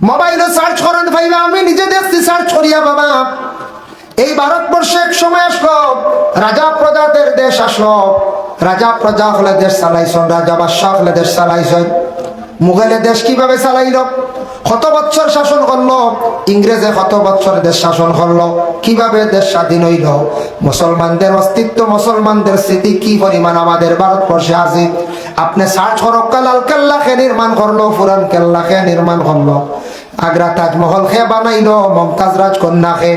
মোবাইলে সার্চ করেন ভাইবা, আমি নিজে দেখছি সার্চ করিয়া বাবা। এই ভারতবর্ষে এক সময় আসলো, রাজা প্রজাদের দেশ আসলো। রাজা প্রজা হলে দেশ চালাইছেন, রাজা বাদশাহ হলে দেশ চালাইছেন। মুঘলে দেশ কিভাবে চালাইল? কত বছর শাসন করলো, ইংরেজে কত বছর দেশ শাসন করলো, কিভাবে দেশ স্বাধীন হইল? মুসলমানদের অস্তিত্ব, মুসলমানদের স্মৃতি কি পরিমাণ আমাদের ভারতবর্ষে আছে। আপনি সার্চ করো, লাল কেল্লা খে নির্মাণ করলো, পুরান কেল্লা খে নির্মাণ করলো, আগ্রা তাজমহল খে বানাইলো, মমতাজ রাজকন্যা খে,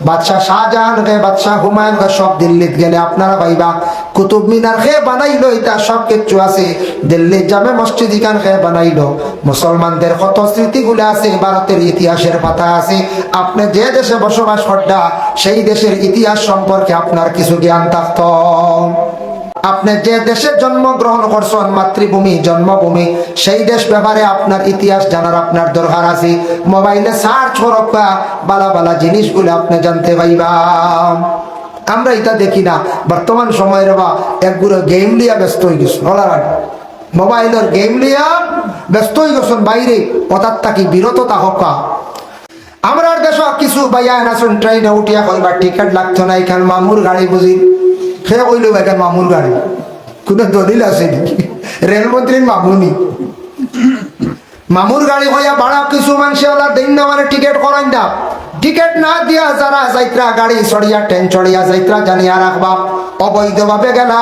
বাদশাহ শাহজাহান খে, বাদশাহ হুমায়ুন খে, সব দিল্লিত গেলে আপনারা পাইবা। কুতুব মিনার খে বানাইলো, এটা সব কিছু আছে। দিল্লির জামে মসজিদ খান খে বানাইলো। মুসলমানদের কত স্মৃতিগুলো আছে ভারতের ইতিহাসের পাতা আছে। আপনি যে দেশে বসবাস করতা, সেই দেশের ইতিহাস সম্পর্কে আপনার কিছু জ্ঞান থাকতো। আপনি যে দেশে জন্মগ্রহণ করছেন, মাতৃভূমি, জন্মভূমি, সেই দেশ ব্যাপারে আপনার ইতিহাস জানার আপনার দরকার আছে। মোবাইলে সার্চ করবা, বালা বালা জিনিসগুলো আপনি জানতে পাইবা। আমরা এটা দেখি না। বর্তমান সময়ের বা একগুলো গেম লিয়া ব্যস্ত হয়ে গেছে, মোবাইলের গেম লিয়া ব্যস্ত হয়ে গেছেন। বাইরে কথার থাকি বিরত থাকা। আমরা দেশ কিছু বাইয়া নাচুন, ট্রেনে উঠিয়া কইবা টিকিট লাগতো না, এখান মামুর গাড়ি বুঝি। সে কইল এখান মামুর গাড়ি, কোনো দলিল আছে নাকি? রেলমন্ত্রীর মামুনি মামুর গাড়ি হইয়া ভাড়া কিছু মানুষ দিন না, মানে টিকিট করেন না। টিকিট না দিয়া যারা যাইত্রা গাড়ি চড়িয়া, ট্রেন চড়িয়া যাইত্রা জানিয়া রাখবা, অবৈধভাবে গেলা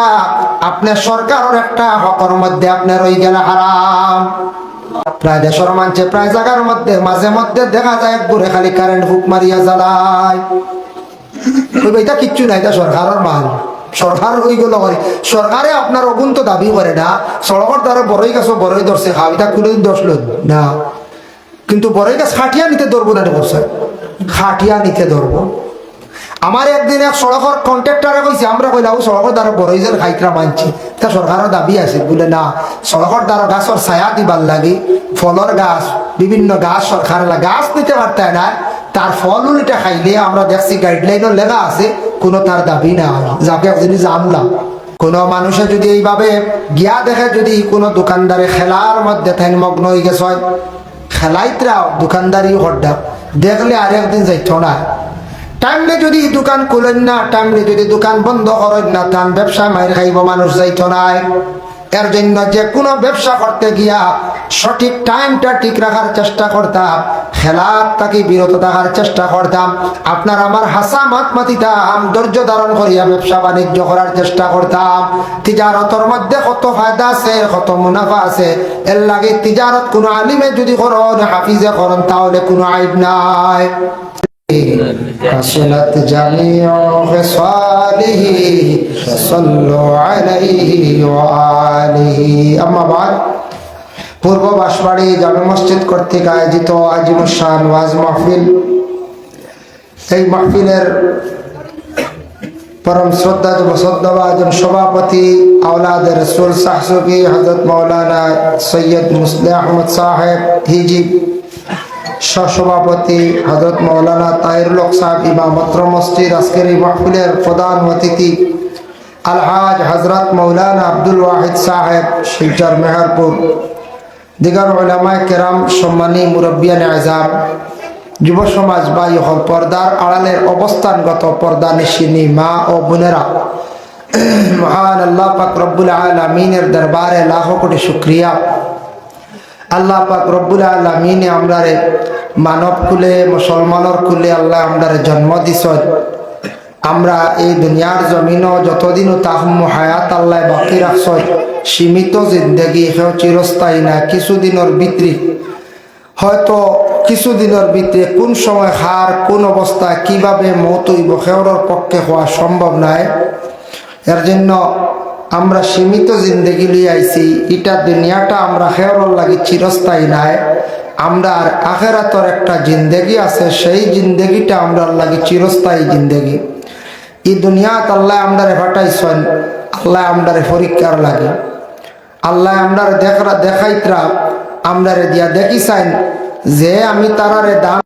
আপনার সরকারের একটা হকর মধ্যে আপনার রই গেলা হারাম। প্রায় দেশের মানছে, প্রায় জায়গার মধ্যে মাঝে মধ্যে দেখা যায় ঘুরে খালি কারেন্ট ফুক মারিয়া জ্বালায়। এটা কিচ্ছু নাই, এটা সরকারের মাল। সরকার হয়ে গেল, সরকারে আপনার অগুন্ত দাবি করে না। সড়কের দ্বারা বড়ই গাছ বড়ই ধরছে, খাও, এটা কোনোদিন দোষ লোক না। কিন্তু বড়ই গাছ খাটিয়া নিতে ধরবো না, বলছে খাটিয়া নিতে ধরবো। আমার একদিন এক সড়কের কন্ট্রাক্টরে কইছে, আমরা কইলাম সড়কের দ্বারা বড়ই যে খাইতরা মানছি, তা সরকারের দাবি আছে বলে না। সড়কের দ্বারা গাছের ছায়া দিবার লাগে, ফলর গাছ, বিভিন্ন গাছ সরকার গাছ নিতে পারতে না, তার ফল উল্টা খাইলে আমরা দেখছি গাইডলাইনও লেখা আছে, কোনো তার দাবি না। যাকে জিনিস জানলাম, কোন মানুষে যদি এইভাবে গিয়া দেখে, যদি কোনো দোকানদারে খেলার মধ্যে থাইন মগ্ন হয়ে গেছে, খেলাইতরাও দোকানদারি হড্ডা দেখলে আর একদিন যাইত না। টাইমলে যদি দোকান খুলেন না, টাইমলে যদি দোকান বন্ধ করেন না, তার ব্যবসা মাইর খাইব, মানুষ যাইত নাই। এর জন্য যে কোনো ব্যবসা করতে গিয়া সঠিক টাইমটা ঠিক রাখার চেষ্টা করতাম, খেলার তাকে বিরত থাকার চেষ্টা করতাম। আপনার আমার হাসা মাত মাতিতাম, ধৈর্য ধারণ করিয়া ব্যবসা বাণিজ্য করার চেষ্টা করতাম। তিজারতর মধ্যে কত ফায়দা আছে, কত মুনাফা আছে। এর লাগে তিজারত কোনো আলিমে যদি করেন, হাফিজে করেন, তাহলে কোনো আইব নাই। حسنت جميع خصاله صلوا عليه وآله أما بعد পূর্ব বাঁশবাড়ি জামে মসজিদ কর্তৃক আয়োজিত আজিমুশান ওয়াজ মাহফিল, এই মাহফিলের পরম শ্রদ্ধাভাজন সভাপতি আওলাদে রসুল শাহসুফি হযরত মাওলানা সৈয়দ মুসলিম আহমদ সাহেব হিজিব, সহসভাপতি হযরত মাওলানা তাহিরুল হক সাহেব ইমামত্র মসজিদ। আজকের এই মাহফিলের প্রধান অতিথি আলহাজ হযরত মাওলানা আব্দুল ওয়াহিদ সাহেব শিলচর মেহেরপুর, দিগার উলামায়ে কেরাম, সম্মানী মুরব্বিয়ানে আযম, যুব সমাজ ভাই হল, পর্দার আড়ালের অবস্থানগত পর্দা নিশিনী মা ও বোনেরা, মহান আল্লাহ পাক রব্বুল আলামিনের দরবারে লাখো কোটি শুকরিয়া। আল্লাহ পাক রব্বুল আলামিন আমরারে মানব কুলে, মুসলমানের কুলে আল্লাহ আমরারে জন্ম দিছ। আমরা এই দুনিয়ার জমিনও যতদিনও তাহম হায়াত আল্লাহ বাকি রাখছ। সীমিত জিন্দগি, সেও চিরস্থায়ী না। কিছুদিনের ভিতরে হয়তো কিছুদিনের ভিতরে কোন সময় হার, কোন অবস্থায় কিভাবে মৌত হইব, সেওর পক্ষে হওয়া সম্ভব নয়। এর জন্য আমরা সীমিত জিন্দগি লিয়ে আইছি। এটা দুনিয়াটা আমরা হেওয়ার লাগে চিরস্থায়ী নাই। আমরা আর আখেরাতর একটা জিন্দগি আছে, সেই জিন্দগিটা আমরা লাগে চিরস্থায়ী জিন্দগি। এই দুনিয়াত আল্লাহ আমরারে ফাটাইছেন, আল্লাহ আমরারে পরীক্ষার লাগে। আল্লাহ আমরারে দেখাইতরা আমরারে দিয়া দেখিছেন যে আমি তারারে দান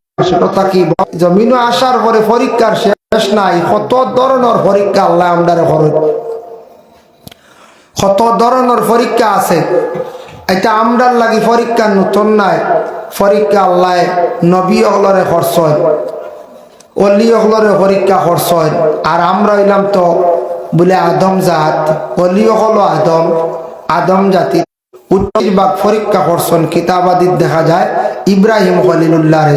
কি জমিনও আসার পরে পরীক্ষার শেষ নাই। কত ধরনের পরীক্ষা আল্লাহ আমরারে করে, কত ধরনের পরীক্ষা আছে। এটা আমরার লাগি পরীক্ষা নতুন নাই, পরীক্ষা আল্লাহ নবী অগলরে খরচ হয়, অলি অগলরে পরীক্ষা খরচ হয়। আর আমরা হইলাম তো বলে আদম জাত, অলি হলো আদম, আদম জাতি উত্তরভাগ পরীক্ষা করছেন। কিতাবাদিত দেখা যায় ইব্রাহিম খলিলুল্লাহরে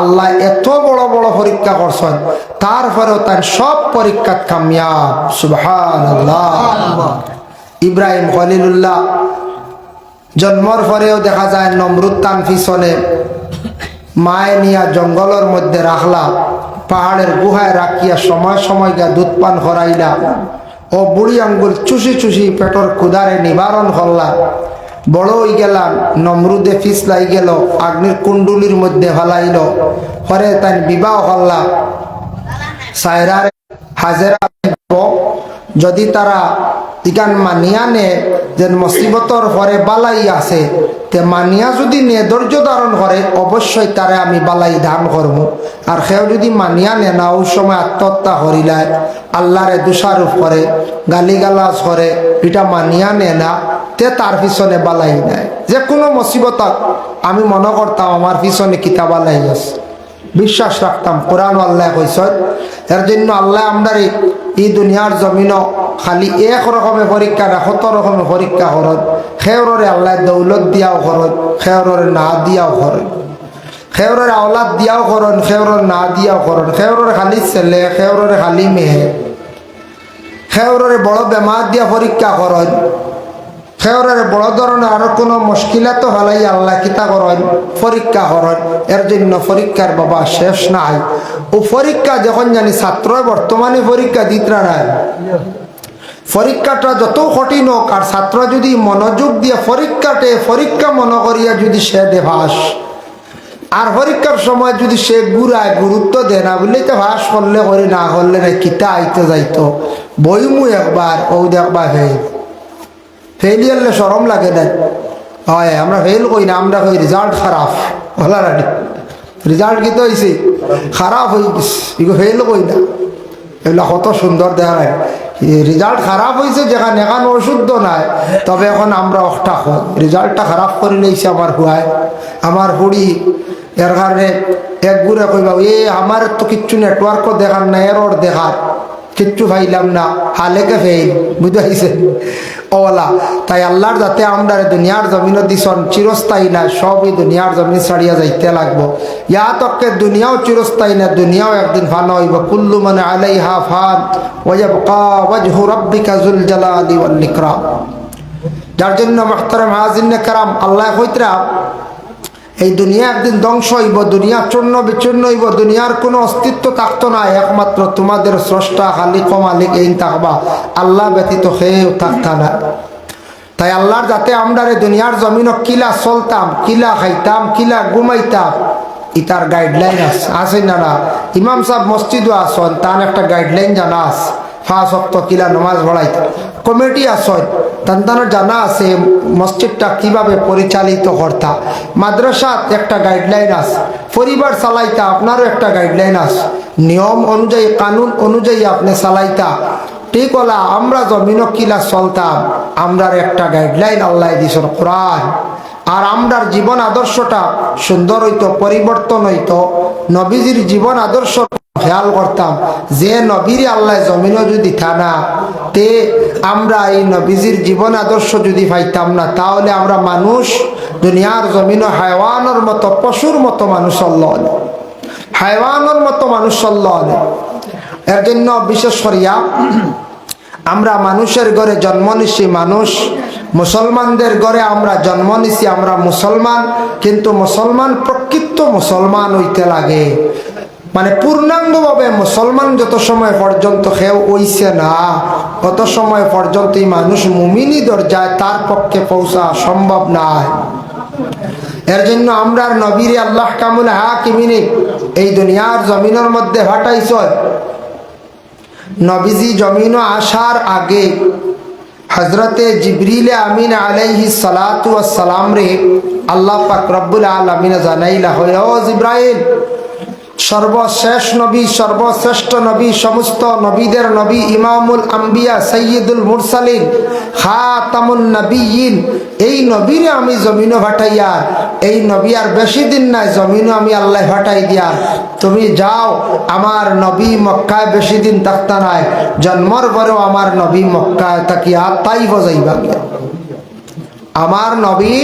আল্লাহ এত বড় বড় পরীক্ষা করছেন, তারপরেও তার সব পরীক্ষা কামিয়াব। সুবহানাল্লাহ। ইব্রাহিম খলিলুল্লাহ জন্মর পরেও দেখা যায় নমরুদ তান পিছনে মায়ে নিয়া জঙ্গলের মধ্যে রাখলা, পাহাড়ের গুহায় রাখিয়া সময় সময় গা দুধ পান করাইলা, ও বুড়ি আঙ্গুল চুষি চুষি পেটর ক্ষুধারে নিবারণ করলা। বড় হয়ে গেলাম, নমরুদে ফিসলাই গেল, আগ্নির কুণ্ডুলির মধ্যে ফেলাইল, পরে তাই বিবাহ করলা। সায়রার হাজেরা যদি তারা ইকান মানিয়া নে যে মুসিবতর পরে বালাই আছে, তে মানিয়া যদি নে ধৈর্য ধারণ করে অবশ্যই তারে আমি বালাই দান করব। আর সেও যদি মানিয়া নে না, ওই সময় আত্মহত্যা করিলায়, আল্লাহরে দোষারোপ করে, গালিগালাজ করে, এটা মানিয়া নে না, তে তার পিছনে বালাই নাই। যে কোনো মুসিবত আমি মনে করতাম আমার পিছনে কিতা বালাই আছে, বিশ্বাস রাখতাম। কোরআন আল্লাহ কইছে, এর জন্য আল্লাহ আমরা এই দুনিয়ার জমিন খালি এক রকমের পরীক্ষা না, ৭ রকমের পরীক্ষা করেন। খেওরে আল্লাহ দৌলত দিয়াও করেন, খেওরে না দিয়াও করেন, খেওরের আওলাদ দিয়াও করেন, খেওরের না দিয়াও করেন, খেওরের খালি ছেলে, খেওরের খালি মেয়ে, খেওরের বড় বেমার দিয়া পরীক্ষা করেন, খেওরের বড় ধরনের আরো কোনো মুশকিলা তো হলাই আল্লাহ কিতা করেন, পরীক্ষা করেন। এর জন্য পরীক্ষার বাবা শেষ নাই। ও পরীক্ষা যখন জানি ছাত্র বর্তমানে পরীক্ষা দিতরা নাই, পরীক্ষাটা যত কঠিন হোক, আর ছাত্র যদি মনোযোগ দিয়ে পরীক্ষা মনে করিয়া যদি সে দেভাস, আর পরীক্ষার সময় যদি সে গুড়ায় গুরুত্ব দেয় না, বললে তো ভাস করলে করি, না করলে না কিতা আইতে যাইতো, বইমু একবার ও দেখবা ফেল হলে সরম লাগে না। হয় আমরা ফেল কই না, আমরা কই রেজাল্ট খারাপ হলা রাডি, রেজাল্ট কি তো হয়েছে খারাপ হয়ে গেছে, এগুলো ফেল কই না। এগুলো কত সুন্দর দেখা যায়, রেজাল্ট খারাপ হয়েছে যেখানে, এখানে অশুদ্ধ নাই, তবে এখন আমরা অষ্টা হই রেজাল্টটা খারাপ করে লইছে আমার হুয়ায়, আমার হুড়ি। এর কারণে এক গুড়ে কইবা আমার তো কিচ্ছু নেটওয়ার্কও দেখার না, এরর দেখার কিচ্ছু পাইলাম না, হালেকে ফেল, বুঝাইছে ওলা। তাই আল্লাহর যাতে আমরা দুনিয়ার জমিন দিছন চিরস্থায়ী না, সবই দুনিয়ার জমিন ছাড়িয়া যাইতে লাগবো। ইয়া তককে দুনিয়াও চিরস্থায়ী না, দুনিয়াও একদিন ফানা হইব। কুল্লু মান আলাইহা ফান ওয়া ইয়াবকা ওয়াজহু রাব্বিকা যুল জালালি ওয়াল ইকরাম। যার জন্য মুহতারাম হাজিরিনে কেরাম, আল্লাহ কইতরা এই দুনিয়া একদিন ধ্বংস হইব, দুনিয়া চূর্ণ বিচূর্ণ হইব, দুনিয়ার কোনো অস্তিত্ব থাকতো না, একমাত্র তোমাদের স্রষ্টা খালিক ও মালিক এই থাকবা, আল্লাহ ব্যতীত কেউ থাকতা না। তাই আল্লাহর যাতে আমরা দুনিয়ার জমিন কিলা চলতাম, কিলা খাইতাম, কিলা ঘুমাইতাম, ইতার গাইডলাইন আছে না না। ইমাম সাহেব মসজিদও আসন, তার একটা গাইডলাইন জানা আছে, 5 ওয়াক্ত কিলা নামাজ পড়াইতাম। কমিটি আসন, তার জানা আছে মসজিদটা কিভাবে পরিচালিত করতা। মাদ্রাসাত একটা গাইডলাইন আছে, পরিবার চালাইতা আপনারও একটা গাইডলাইন আছে, নিয়ম অনুযায়ী কানুন অনুযায়ী আপনি চালাইতা। ঠিক হলা আমরা জমিন কিলা চলতাম, আমরার একটা গাইডলাইন আল্লাহ দিছেন কোরআন। আর আমরার জীবন আদর্শটা সুন্দর হইতো, পরিবর্তন হইতো। নবীজির জীবন আদর্শ খেয়াল করতাম, যে নবীর আল্লাহ জমিন যদি থানা, তে আমরা এই নবীজির জীবন আদর্শ যদি পাইতাম না, তাহলে আমরা মানুষ দুনিয়ার জমিন হায়ওয়ানের মতো, পশুর মতো মানুষ আল্লাহ, হায়ওয়ানের মতো মানুষ আল্লাহ। এর জন্য বিশেষ করিয়া আমরা মানুষের ঘরে জন্ম নিছি, মানুষ মুসলমানদের ঘরে আমরা জন্ম নিছি, আমরা মুসলমান। কিন্তু মুসলমান প্রকৃত মুসলমান হইতে লাগে, মানে পূর্ণাঙ্গভাবে মুসলমান যত সময় পর্যন্ত কেউ হইছে না, তত সময় পর্যন্ত এই মানুষ মুমিনি দরজায় তার পক্ষে পৌঁছা সম্ভব নয়। এর জন্য আমরা নবীরে আল্লাহ কামুল হাকিমিনে এই দুনিয়ার জমিনের মধ্যে ফাটাইছ। নবীজি জমিন আসার আগে হজরতে জিবরিল আমিন আলাইহিস সালাতু ওয়াস সালাম রে আল্লাহ পাক রব্বুল আলামিন জানাইলা, হয় ও জিবরাইল, সর্বশেষ নবী, সর্বশ্রেষ্ঠ নবী, সমস্ত নবীদের নবী, ইমামুল আম্বিয়া, সাইয়্যিদুল মুরসালিন, খাতামুন নবিয়্যিন, এই নবীরে আমি জমিনও ফাটাইয়া, এই নবী আর বেশি দিন নাই জমিনও আমি আল্লাহ ফাটাই দিয়া, তুমি যাও, আমার নবী মক্কায় বেশি দিন থাকতা নাই, জন্মর পরেও আমার নবী মক্কায় তাকিয়া তাইফ যাইবা, আমার নবী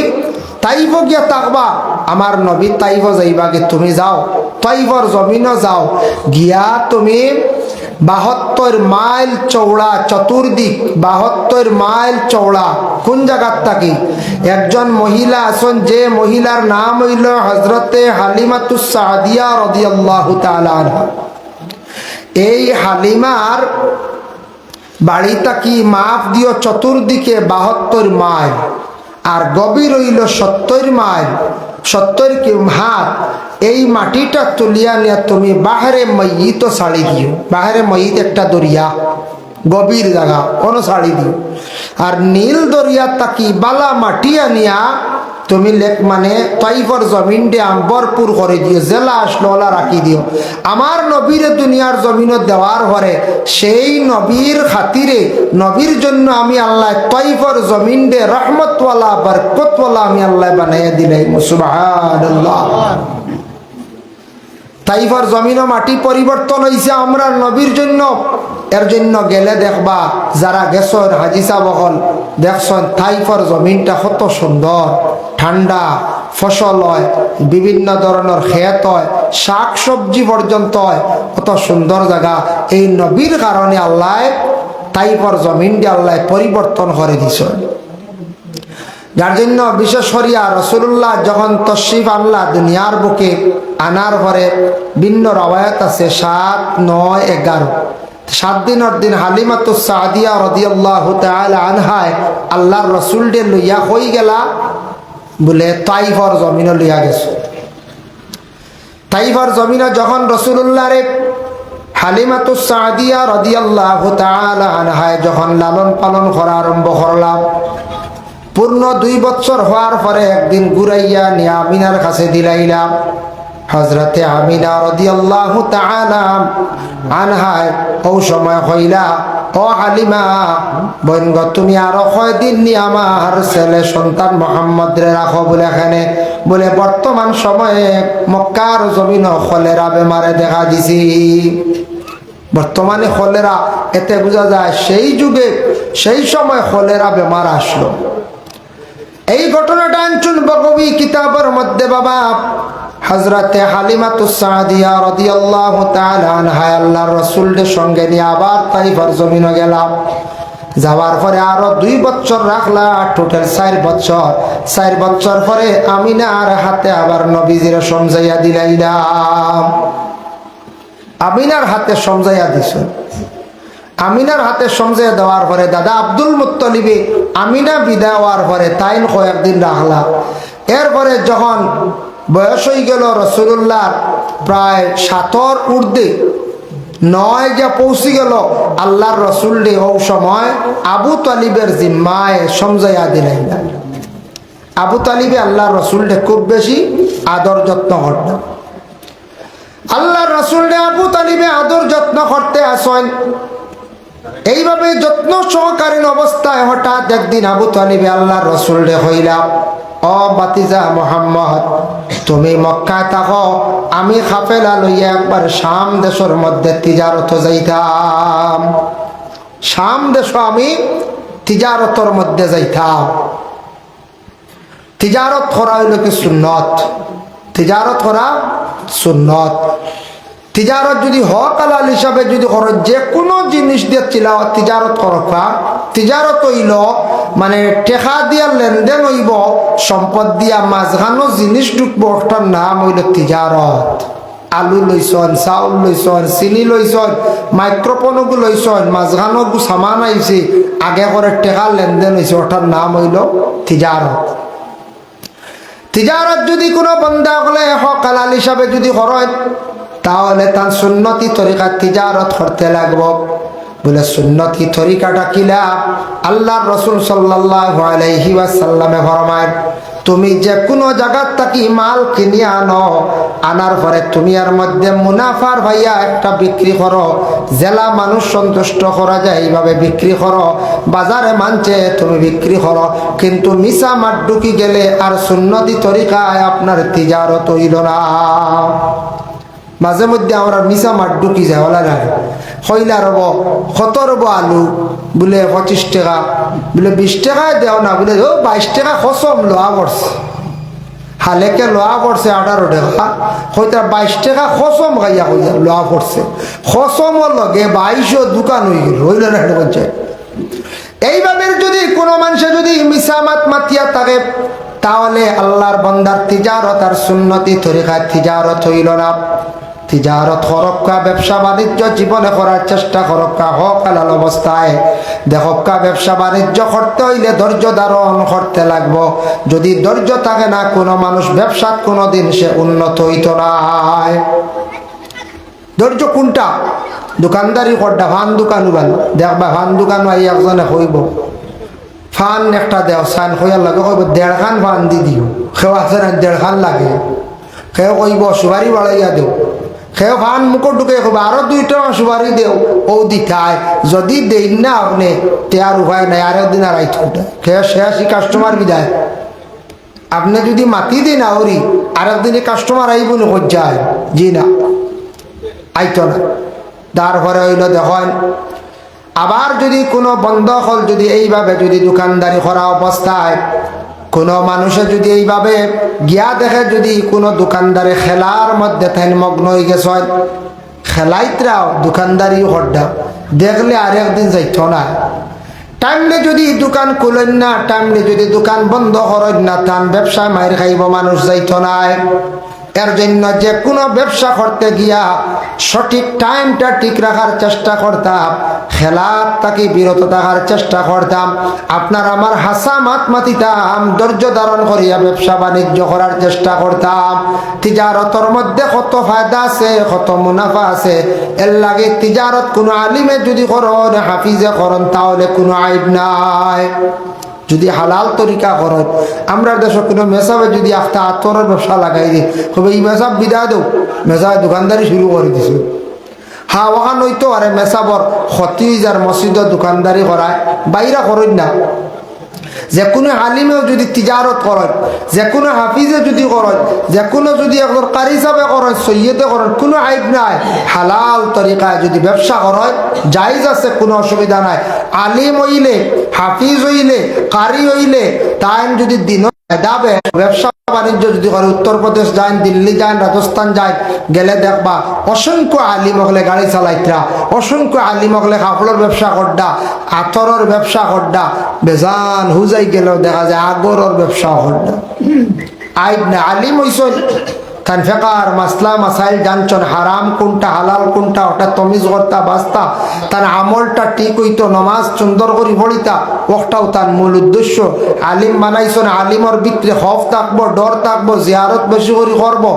তাইফ গিয়া থাকবা, আমার নবী তাইফ যাইবা গে, তুমি যাও তাইফর জমিনও যাও, গিয়া তুমি 72 মাইল চৌড়া চতুর্দিক, 72 মাইল চৌড়া, কোন জায়গার থাকি একজন মহিলা আছেন, যে মহিলার নাম হইল হযরতে হালিমাতুস সাদিয়া রাদিয়াল্লাহু তাআলা আনহা। এই হালিমার বাড়ি থাকি মাপ দিও চতুর্দিকে 72 মাইল, আর গভীর হইল 70 মাইল, 70 কি হাত। এই মাটিটা তুলিয়া নিয়ে তুমি বাহারে ময়িত ছাড়ি দিও, বাহারে ময়িত একটা দরিয়া, গভীর জায়গা, কোনো ছাড়ি দিও, আর নীল দরিয়া তাকি বালা মাটি আনিয়া তুমি মানে তাইফর জমিন দিয়ে ভরপুর করে দিও, জেলা আসলো ওলা রাখি দিও। আমার নবীরে দুনিয়ার জমিনে দেওয়ার পরে সেই নবীর খাতিরে, নবীর জন্য আমি আল্লাহ তাইফর জমিন দিয়ে রহমতওয়ালা বরকতওয়ালা আমি আল্লাহ বানাইয়া দিলাই। সুবহানাল্লাহ। তাইফর জমিন ও মাটি পরিবর্তন হয়েছে আমরা নবীর জন্য। এর জন্য গেলে দেখবা, যারা গেছেন হাজি সাহেব হল দেখছেন তাইফর জমিনটা কত সুন্দর, ঠান্ডা, ফসল হয়, বিভিন্ন ধরনের ক্ষেত হয়, শাক সবজি পর্যন্ত হয়, কত সুন্দর জায়গা। এই নবীর কারণে আল্লাহ তাইফর জমিন দিয়ে আল্লাহ পরিবর্তন করে দিছেন। যার জন্য বিশেষ করিয়া রাসূলুল্লাহ যখন তশরিফ আনলা দুনিয়ার বুকে, আনার পরে ভিন্ন রওয়ায়াত আছে 7, 9, 11 7 দিনের দিন হালিমাতুস সাদিয়া রাদিয়াল্লাহু তাআলা আনহায় আল্লাহর রাসূল ডে লইয়া হই গেলা বলে তাইফর জমিনে লইয়া গেছে। তাইফর জমিনে যখন রাসূলুল্লাহ রে হালিমাতুস সাদিয়া রাদিয়াল্লাহু তাআলা আনহায় যখন লালন পালন করা আরম্ভ করলাম, পূর্ণ 2 বছর হওয়ার পরে একদিন ঘুরাইয়া নিয়ে আমিনার কাছে দিলাইলাম। হযরতে আমিনা রাদিয়াল্লাহু তাআলা আনহায় ও সময় হইলা, ও হালিমা বোন গো, তুমি আরো কয়দিন নি আমার ছেলে সন্তান মুহাম্মদ রে রাখো বলে এখানে, বলে বর্তমান সময়ে মক্কার জমিন কলেরা বেমারে দেখা দিছি। বর্তমানে কলেরা, এতে বোঝা যায় সেই যুগে সেই সময় কলেরা বেমার আসলো। এই ঘটনাটা আনছুন বগবী কিতাবের মধ্যে বাবা। হযরতে হালিমাতুস সাদিয়া রাদিয়াল্লাহু তাআলা আনহা আল্লাহর রাসূলের সঙ্গে নিয়ে আবার তাইফের জমিনে গেলাম। যাওয়ার পরে আরো 2 বছর রাখলা, টোটাল 4 বছর। 4 বছর পরে আমিনার হাতে আবার নবীজির সমঝাইয়া দিলাইলাম। আমিনার হাতে সমঝাইয়া দিছ। আমিনার হাতে সমঝাইয়া দেওয়ার পরে দাদা আব্দুল মুত্তালিবে আমিনা বিদায় হওয়ার পরে তাইন কয়েকদিন রাখলা। এরপরে যখন বয়স হয়ে গেল রাসূলুল্লাহর প্রায় 7 ঊর্ধ্বে, 9 যা পৌঁছে গেল, আল্লাহর রাসূল ডে ও সময় আবু তালিবের জিম্মায় সমঝাইয়া দিলেন। আবু তালিবে আল্লাহর রাসূল ডে খুব বেশি আদর যত্ন করতেন। আল্লাহর রাসূল ডে আবু তালিবে আদর যত্ন করতে আসেন। এইভাবে যত্ন সহকারী অবস্থায় হঠাৎ একদিন আবু তালিবে আল্লাহর রাসূল ডে হইলা, ও বাতিজা মুহাম্মদ, তুমি মক্কায় থাকো, আমি কাফেলা লইয়া একবার শাম দেশের মধ্যে তিজারত যাইতাম। শাম দেশ আমি তিজারতের মধ্যে যাইতাম। তিজারত করা হইল কি সুন্নত, তিজারত করা সুন্নত। তিজারত যদি হক হালাল হিসাবে যদি করো, যে কোনো জিনিস দিয়ে তিজারত করবা, তিজারত হইল মানে টেকা দিয়া লেনদেন হইব, সম্পদ দিয়া মাঝখানো জিনিস ঢুকবো, ওটার নাম হইল তিজারত। আলু লইছন, চাউল লইছন, চিনি লইছন, মাইক্রোফোনগু লইছন, মাঝখানো সামান আইছে, আগে করে টেকা লেনদেন হয়েছে, ওটার নাম হইল তিজারত। তিজারত যদি কোনো বন্দা হলে হক হালাল হিসাবে যদি করেন, তাহলে তার সুন্নতি তরিকা তিজারত করতে লাগবো। বলে সুন্নতি তরিকাটা কিলা? আল্লাহর রাসূল সাল্লাল্লাহু আলাইহি ওয়াসাল্লামে ফরমায়, তুমি যে কোনো জায়গার থাকি মাল কিনে আনো, আনার পরে তুমি এর মধ্যে মুনাফার ভাইয়া একটা বিক্রি করো, জেলা মানুষ সন্তুষ্ট করা যায় এইভাবে বিক্রি করো, বাজারে মানছে তুমি বিক্রি করো, কিন্তু মিশা মাঠ ঢুকি গেলে আর সুন্নতি তরিকায় আপনার তিজারত হইল না। মাঝে মধ্যে আমরা মিশা মাঠ ঢুকি যায় ওলা না, হইলা রব কত রব আলু বলে 25 টাকা, বলে 20 টাকায় দেও না, বলে 22 টাকা খসম লোয়া করছে, হালেকে লোয়া করছে 18 টাকা, হয়তো 22 টাকা খসম খাইয়া হইয়া লোয়া করছে, খসমর লগে 22 দোকান হয়ে গেল, হইল না বলছে। এইভাবে যদি কোনো মানুষে যদি মিসামাত মাতিয়া থাকে, তাহলে আল্লাহর বান্দার তিজারত আর সুন্নতি তরিকায় তিজারত হইল না। তিজারত হরক্কা, ব্যবসা বাণিজ্য জীবনে করার চেষ্টা করক্কা, হক হালাল অবস্থায় দেখক্কা। ব্যবসা বাণিজ্য করতে হইলে ধৈর্য ধারণ করতে লাগবো। যদি ধৈর্য থাকে না, কোনো মানুষ ব্যবসাত কোনোদিন সে উন্নত হইত নাই। ধৈর্য কোনটা? দোকানদারি করডা, ফান দোকানও ভালো দেখবা, ফান দোকান আই একজনে হইব ফান একটা দেও সান হইয়ার লাগে, কইব 1.5 খান ফান দি দিও, সেও আছে না 1.5 খান লাগে, সেও কইব সুপারি বাড়াইয়া দেও, সেও ফান মুখর ঢুকে কইব আরো 2টা সুপারি দেও, ও দিতায়। যদি দেই না আপনি তে আর উপায় নাই, আরেকদিন আর আইত খেয়ে শেষই কাস্টমার বিদায়। আপনি যদি মাতি দিন আউরি আরেকদিনে কাস্টমার আইব না, যায় জি না আইতো না। তারপরে হইল দেখেন, আবার যদি কোনো বন্ধ হল, যদি এইভাবে যদি দোকানদারি করা অবস্থায় কোনো মানুষে যদি এইভাবে গিয়া দেখে, যদি কোনো দোকানদারে খেলার মধ্যে তাই মগ্ন হয়ে গেছে, খেলাইতরাও দোকানদারি হড্ডা দেখলে আর একদিন যাইত না। টাইমলে যদি দোকান খুলেন না, টাইমলে যদি দোকান বন্ধ করেন না, তান ব্যবসায় মায়ের খাইব, মানুষ যাইত নাই। এর জন্য যে কোনো ব্যবসা করতে গিয়া সঠিক টাইমটা ঠিক রাখার চেষ্টা করতাম, খেলার তাকে বিরত থাকার চেষ্টা করতাম। আপনার আমার হাসা মাত মাতিতাম, ধৈর্য ধারণ করিয়া ব্যবসা বাণিজ্য করার চেষ্টা করতাম। তিজারতর মধ্যে কত ফায়দা আছে, কত মুনাফা আছে। এর লাগে তিজারত কোনো আলিমে যদি করন, হাফিজে করন, তাহলে কোনো আইব নাই। যদি হালাল তরিকা করেন, আমরা দেশে কোনো মেসাবে যদি একটা আতরের ব্যবসা লাগাই দিই, তবে এই মেসাব বিদা দেও, মেসাবে দোকানদারি শুরু করে দিছে। হ্যাঁ ওখান হইতো আরে মেসাবর ক্ষতি যার মসজিদে দোকানদারি করায়, বাইরা করেন না। যে কোনো আলিমেও যদি তিজারত করেন, যে কোনো হাফিজে যদি করেন, যে কোনো যদি একজন কারি হিসাবে করেন, সৈয়দে করেন, কোনো আইব নাই। হালাল তরিকায় যদি ব্যবসা করেন জায়েজ আছে, কোনো অসুবিধা নাই। আলিম হইলে, হাফিজ হইলে, কারি হইলে, তাই যদি দিন দাবে ব্যবসা বাণিজ্য যদি করে, উত্তরপ্রদেশ যান, দিল্লি যান, রাজস্থান যান, গেলে দেখবা অসংখ্য আলিম হলে গাড়ি চালাইতরা, অসংখ্য আলিম হলে কাপড়ের ব্যবসা করডা, আতরের ব্যবসা করডা, বেজান হুজাই গেলেও দেখা যায় আগরের ব্যবসা করডা। আইব না আলিম হইসন, তান ফেকার মাসলা মাসাইল জানছন, হারাম কোনটা হালাল কোনটা ওটা তমিজ করতা বাস্তা, তার আমলটা ঠিক হইতো, নমাজ সুন্দর করে পড়িতা, ওটাও তার মূল উদ্দেশ্য। আলিম বানাইছন, আলিমর ভিতরে খফ থাকবো, ডর থাকবো, জিয়ারত বেশি করে করবো,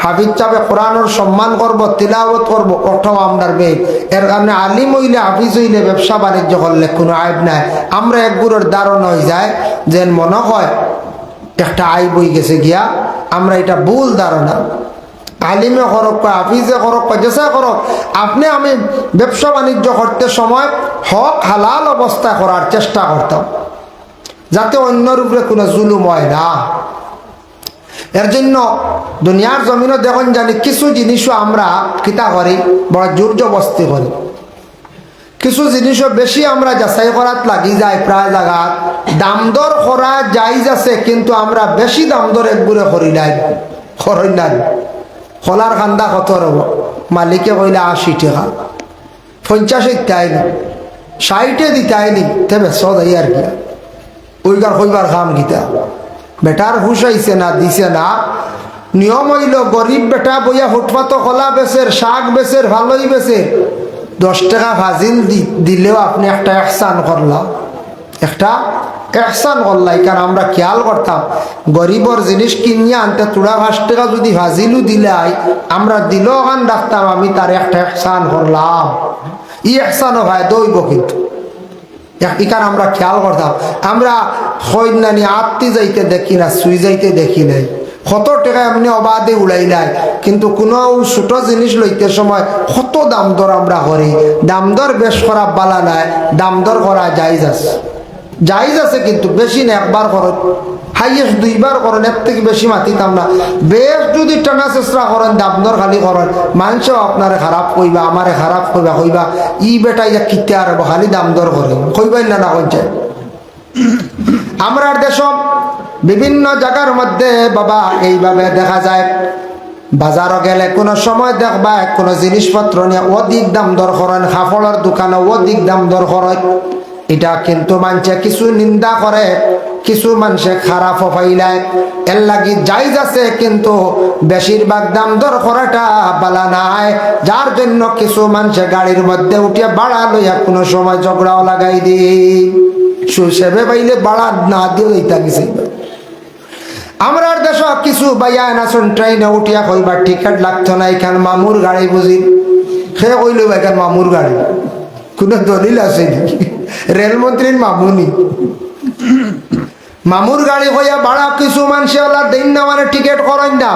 হাফিজ চাবে কোরআনের সম্মান করবো, তিলাওয়াত করবো, ওটাও আমরার মেয়ে। এর কারণে আলিম হইলে, হাফিজ হইলে, ব্যবসা বাণিজ্য করলে কোনো আইব নাই। আমরা একগুলোর ধারণা হয়ে যায় যে মনে হয় একটা আইব হয়ে গেছে গিয়া, আমরা এটা ভুল ধারণা। আলিমে করক, হাফিজে করক, যেসা করক, আপনি আমি ব্যবসা বাণিজ্য করতে সময় হক হালাল অবস্থা করার চেষ্টা করতাম, যাতে অন্যর উপরে কোনো জুলুম হয় না। এর জন্য দুনিয়ার জমিনও দেখুন জানি কিছু জিনিসও আমরা কিতা করি, বড় জোর জবস্তি করি। কিছু জিনিসও বেশি আমরা যাচাই করাত লাগি যায়, প্রায় জায়গাত দাম দর করা জায়েজ আছে, কিন্তু আমরা বেশি দাম দর একগুড়ে করি নাই, করই নাই। খোলার খান্দা কত রব, মালিকে কইলে 80 টাকা, 50 দিতাইনি, 60 দিতাইনি, তবে সদাই আর কি ওইগার কইবার কাম গীতা। বেটার হুশ আইছে না, দিছে না। নিয়ম হইল গরিব বেটা বইয়া ফুটপাত খোলা বেচের, শাক বেচের, ভালোই বেচের, 10 টাকা ফাজিল দিলেও আপনি একটা এহসান করলাম, একটা এহসান করলাই। কারণ আমরা খেয়াল করতাম গরিবর জিনিস কিনিয়া আনতে তোড়া 5 টাকা যদি ফাজিলও দিলাই, আমরা দিলেও ওখান রাখতাম, আমি তার একটা এহসান করলাম। ই এহসানও ভাই দইব, কিন্তু এখানে আমরা খেয়াল করতাম, আমরা হইনানি আত্মি যাইতে দেখি না, সুই যাইতে দেখি নাই, কত টাকা এমনি অবাধে উড়াইলাই, কিন্তু কোনো ছোট জিনিস লইতে সময় কত দাম দর আমরা করি। দাম দর বেশ করা বালা নাই, দাম দর করা জায়েজ আছে, জায়েজ আছে, কিন্তু বেশি না, একবার করেন, হাইয়েস্ট দুইবার করেন, এর থেকে বেশি মাতিতাম না। বেশ যদি টানা চেষ্টা করেন, দাম দর খালি করেন, মানুষও আপনারে খারাপ কইবা, আমারে খারাপ কইবা, কইবা ই বেটা ইয়া কিতে আর খালি দাম দর করে কইবেন না, না কইছে। আমরার দেশ বিভিন্ন জায়গার মধ্যে বাবা এইভাবে দেখা যায়, বাজারও গেলে কোনো সময় দেখবা কোনো জিনিসপত্র নিয়ে অধিক দাম দর করেন, কাপড়ের দোকানে অধিক দাম দর করেন। এটা কিন্তু মানুষে কিছু নিন্দা করে, কিছু মানুষে খারাপ ফাইলায়, এর লাগি জায়েজ আছে, কিন্তু বেশিরভাগ দাম দর করাটা বালা নাই। যার জন্য কিছু মানুষে গাড়ির মধ্যে উঠিয়া বাড়া লইয়া কোনো সময় ঝগড়াও লাগাই দিই, সুসেবে পাইলে বাড়া না দিয়ে লইতা গেছে। আমরার দেশ কিছু বাইয়া নাচুন ট্রেনে উঠিয়া কইবা টিকিট লাগতো না, এখান মামুর গাড়ি বুঝি, সে কইল এখান মামুর গাড়ি, কোনো দলিল আছে নাকি? রেলমন্ত্রীর মামুনি মামুর গাড়ি হইয়া ভাড়া কিছু মানুষে দিন না, মানে টিকিট করেন না,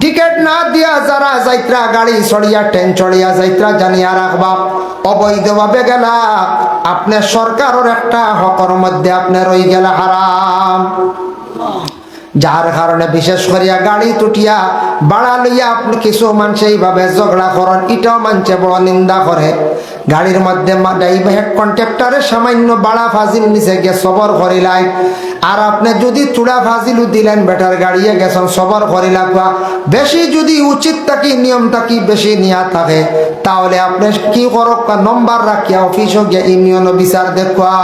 টিকিট না দিয়া যারা যাইত্রা গাড়ি চড়িয়া ট্রেন চড়িয়া যাইত্রা জানিয়া রাখবা, অবৈধভাবে গেলা আপনার সরকারের একটা হকর মধ্যে আপনার রই গেলা হারাম। যার কারণে বিশেষ করিয়া গাড়ি তুটিয়া বাড়া লইয়া আপনি কিছু মানুষ এইভাবে ঝগড়া করেন, এটাও মানুষে বড় নিন্দা করে। গাড়ির মধ্যে ড্রাইভার কন্ট্রাক্টরের সামান্য বাড়া ফাজিল নিচে গিয়ে সবর করিলাই, আর আপনি যদি চূড়া ফাজিলও দিলেন বেটার গাড়িয়ে গেছেন সবর করিলা, বেশি যদি উচিত থাকি নিয়ম থাকি বেশি নিয়া থাকে, তাহলে আপনি কি করক নম্বর রাখিয়া অফিসে গিয়ে ইউনিয়ন বিচার দেখুয়া,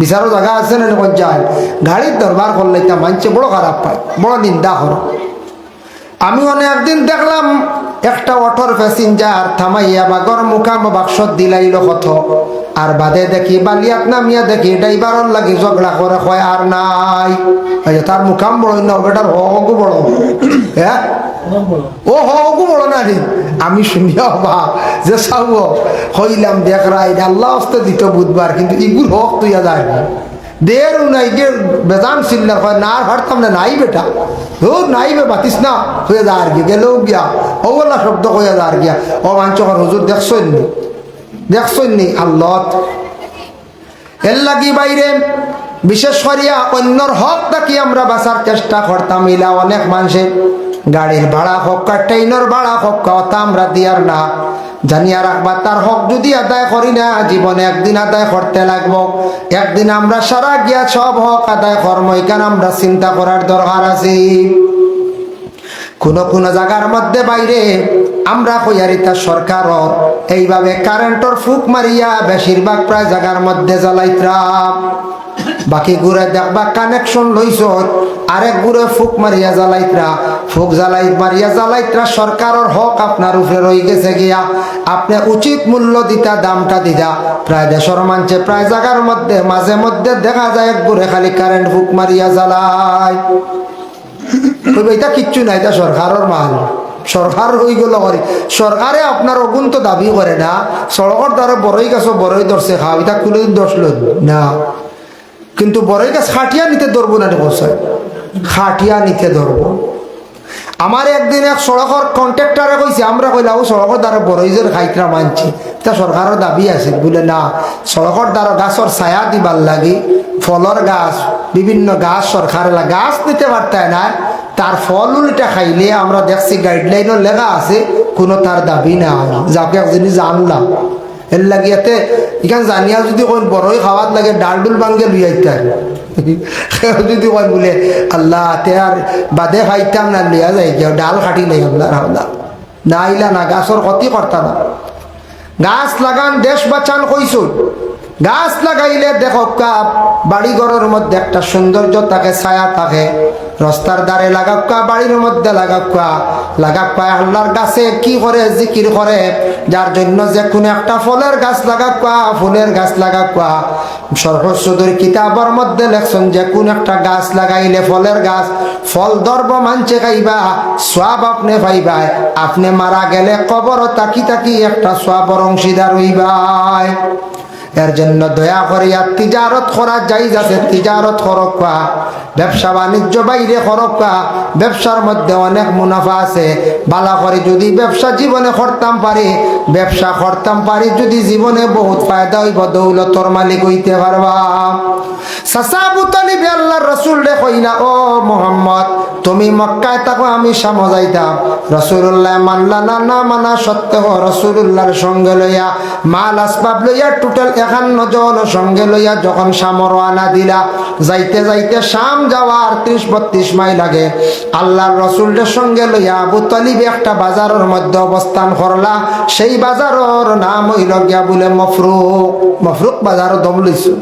বিচারও জায়গা আছে না, যায় গাড়ির দরবার করলে তা মানছে বড় খারাপ পায়, বড় নিন্দা করে। আমি অনেকদিন দেখলাম একটা অটোর প্যাসেঞ্জার থামাইয়া বাগর মুখাম বাক্স দিলাইল কত, আর বাদে দেখি বালিয়াত নামিয়া দেখি ড্রাইভারের লাগি ঝগড়া করে হয় আর নাই, তার মুখাম বড় না, বেটার হগু বড়, হ্যাঁ ও হগু বড় না রে। আমি শুনিয়া বা যে চাব হইলাম দেখ রাই আল্লাহ হস্তে দিত বুধবার, কিন্তু ইগুর হক তুইয়া যায় দের নাই গে বেজান চিল্লার হয় না, আর হারতাম না নাই বেটা, ও নাই বে বাতিস না হয়ে যা আর কি গেলেও গিয়া ওলা শব্দ হয়ে যা আর গিয়া, ও মাঞ্চকর হুজুর দেখছই নি, দেখছই নি আল্লাহ। এর লাগি বাইরে বিশেষ করিয়া অন্যর হক থাকি আমরা বাঁচার চেষ্টা করতাম, ইলা অনেক মানুষের গাড়ির ভাড়া হোক, ট্রেনের ভাড়া হোক, তা আমরা দিয়ার না, জানিয়া রাখবা তার হক যদি আদায় করি না জীবনে একদিন আদায় করতে লাগবো, একদিন আমরা সারা গিয়া সব হক আদায় কর্ম, এখানে আমরা চিন্তা করার দরকার আছে। কোন জায়গার মধ্যে বাইরে আমরা কইয়ারিতা সরকার এইভাবে কারেন্টর ফুক মারিয়া বেশিরভাগ প্রায় জায়গার মধ্যে জ্বালাইতাম, বাকি ঘুরে দেখবা কানেকশন লইছ, আরেক ঘুরে ফুক মারিয়া জ্বালাইতরা, ফুক মারিয়া জ্বালাইতরা, সরকারের হক আপনার উপরে রই গেছে গিয়া, আপনি উচিত মূল্য দিতা, দামটা দিতা। প্রায় দেশের মানছে প্রায় জায়গার মধ্যে মাঝে মধ্যে দেখা যায় এক ঘুরে খালি কারেন্ট ফুক মারিয়া জ্বালায়, এটা কিচ্ছু নাই, এটা সরকারের মাল, সরকার হয়ে গেল করে, সরকারে আপনার অগুন তো দাবি করে না, সড়কের দ্বারা বড়ই গাছ বড়ই ধরছে খাও, এটা কোনো দর্শল না, কিন্তু বড়ই গাছ খাটিয়া নিতে ধরবো না, খাটিয়া নিতে ধরবো। আমার একদিন এক সড়কের কন্ট্রাক্টরে কইছে, আমরা কইলাম ও সড়কের দ্বারা বড়ইজের খাইতরা মানছি, তা সরকারের দাবি আছে বলে না, সড়কের দ্বারা গাছের ছায়া দিবার লাগে, ফলর গাছ বিভিন্ন গাছ সরকার গাছ নিতে পারতে না, তার ফল উল্টা খাইলে আমরা দেখছি গাইডলাইনও লেখা আছে, কোনো তার দাবি না, যাকে এক জিনিস জানলাম এর লাগিয়াতে এখানে জানিয়া যদি কোন বড়ই খাওয়াত লাগে ডাল ডুল ভাঙ্গে লুই আইতার, যদি কয় বলে আল্লাহ তে আর বাদে খাইতাম না লিয়া যাই কেউ ডাল খাটি নাই আপনার হামলা না আইলা না, গাছের ক্ষতি করতা না, গাছ লাগান দেশ বাঁচান কইছ, গাছ লাগাইলে দেখো বাড়ি ঘরের মধ্যে একটা সৌন্দর্য থাকে, ছায়া থাকে, রাস্তার ধারে লাগাক্কা, বাড়ির মধ্যে লাগাক্কা, আল্লাহর গাছে কি করে জিকির করে, যার জন্য যে কোনো একটা ফলের গাছ লাগাক্কা, ফুলের গাছ লাগাক্কা, সরস্বতীর কিতাবের মধ্যে লেখছেন যে কোন একটা গাছ লাগাইলে ফলের গাছ, ফল ধরব মানছে খাইবা, সওয়াব আপনি পাইবাই, আপনি মারা গেলে কবর তাকি তাকি একটা সওয়াবের অংশীদার হইবাই। এর জন্য দয়া করিয়া তিজারত করা জায়েজ আছে, তিজারত করবা, ব্যবসা বাণিজ্য বাইরে করবা, ব্যবসার মধ্যে অনেক মুনাফা আছে। বালা করে যদি ব্যবসা জীবনে করতাম পারি, ব্যবসা করতাম পারি যদি জীবনে বহুত ফায়দা হইব, দৌলতর মালিক হইতে পারবা। চাচা আবু তালিব আল্লাহর রাসূল রে কইলা, ও মুহাম্মদ তুমি মক্কায় থাকো, আমি শাম যাইতাম। রাসূলুল্লাহ মানলা না, না মানা সত্ত্বেও রাসূলুল্লাহর সঙ্গে লইয়া মাল আসবাব লইয়া টোটাল 51 জন সঙ্গে লইয়া যখন শাম রওনা দিলা, যাইতে যাইতে শাম যাওয়ার 30-32 মাইল লাগে আল্লাহর রাসূলের সঙ্গে লইয়া আবু তালিব একটা বাজারের মধ্যে অবস্থান করলা। সেই বাজারের নাম হইল গিয়া বলে মফরুক বাজার দম লইছো।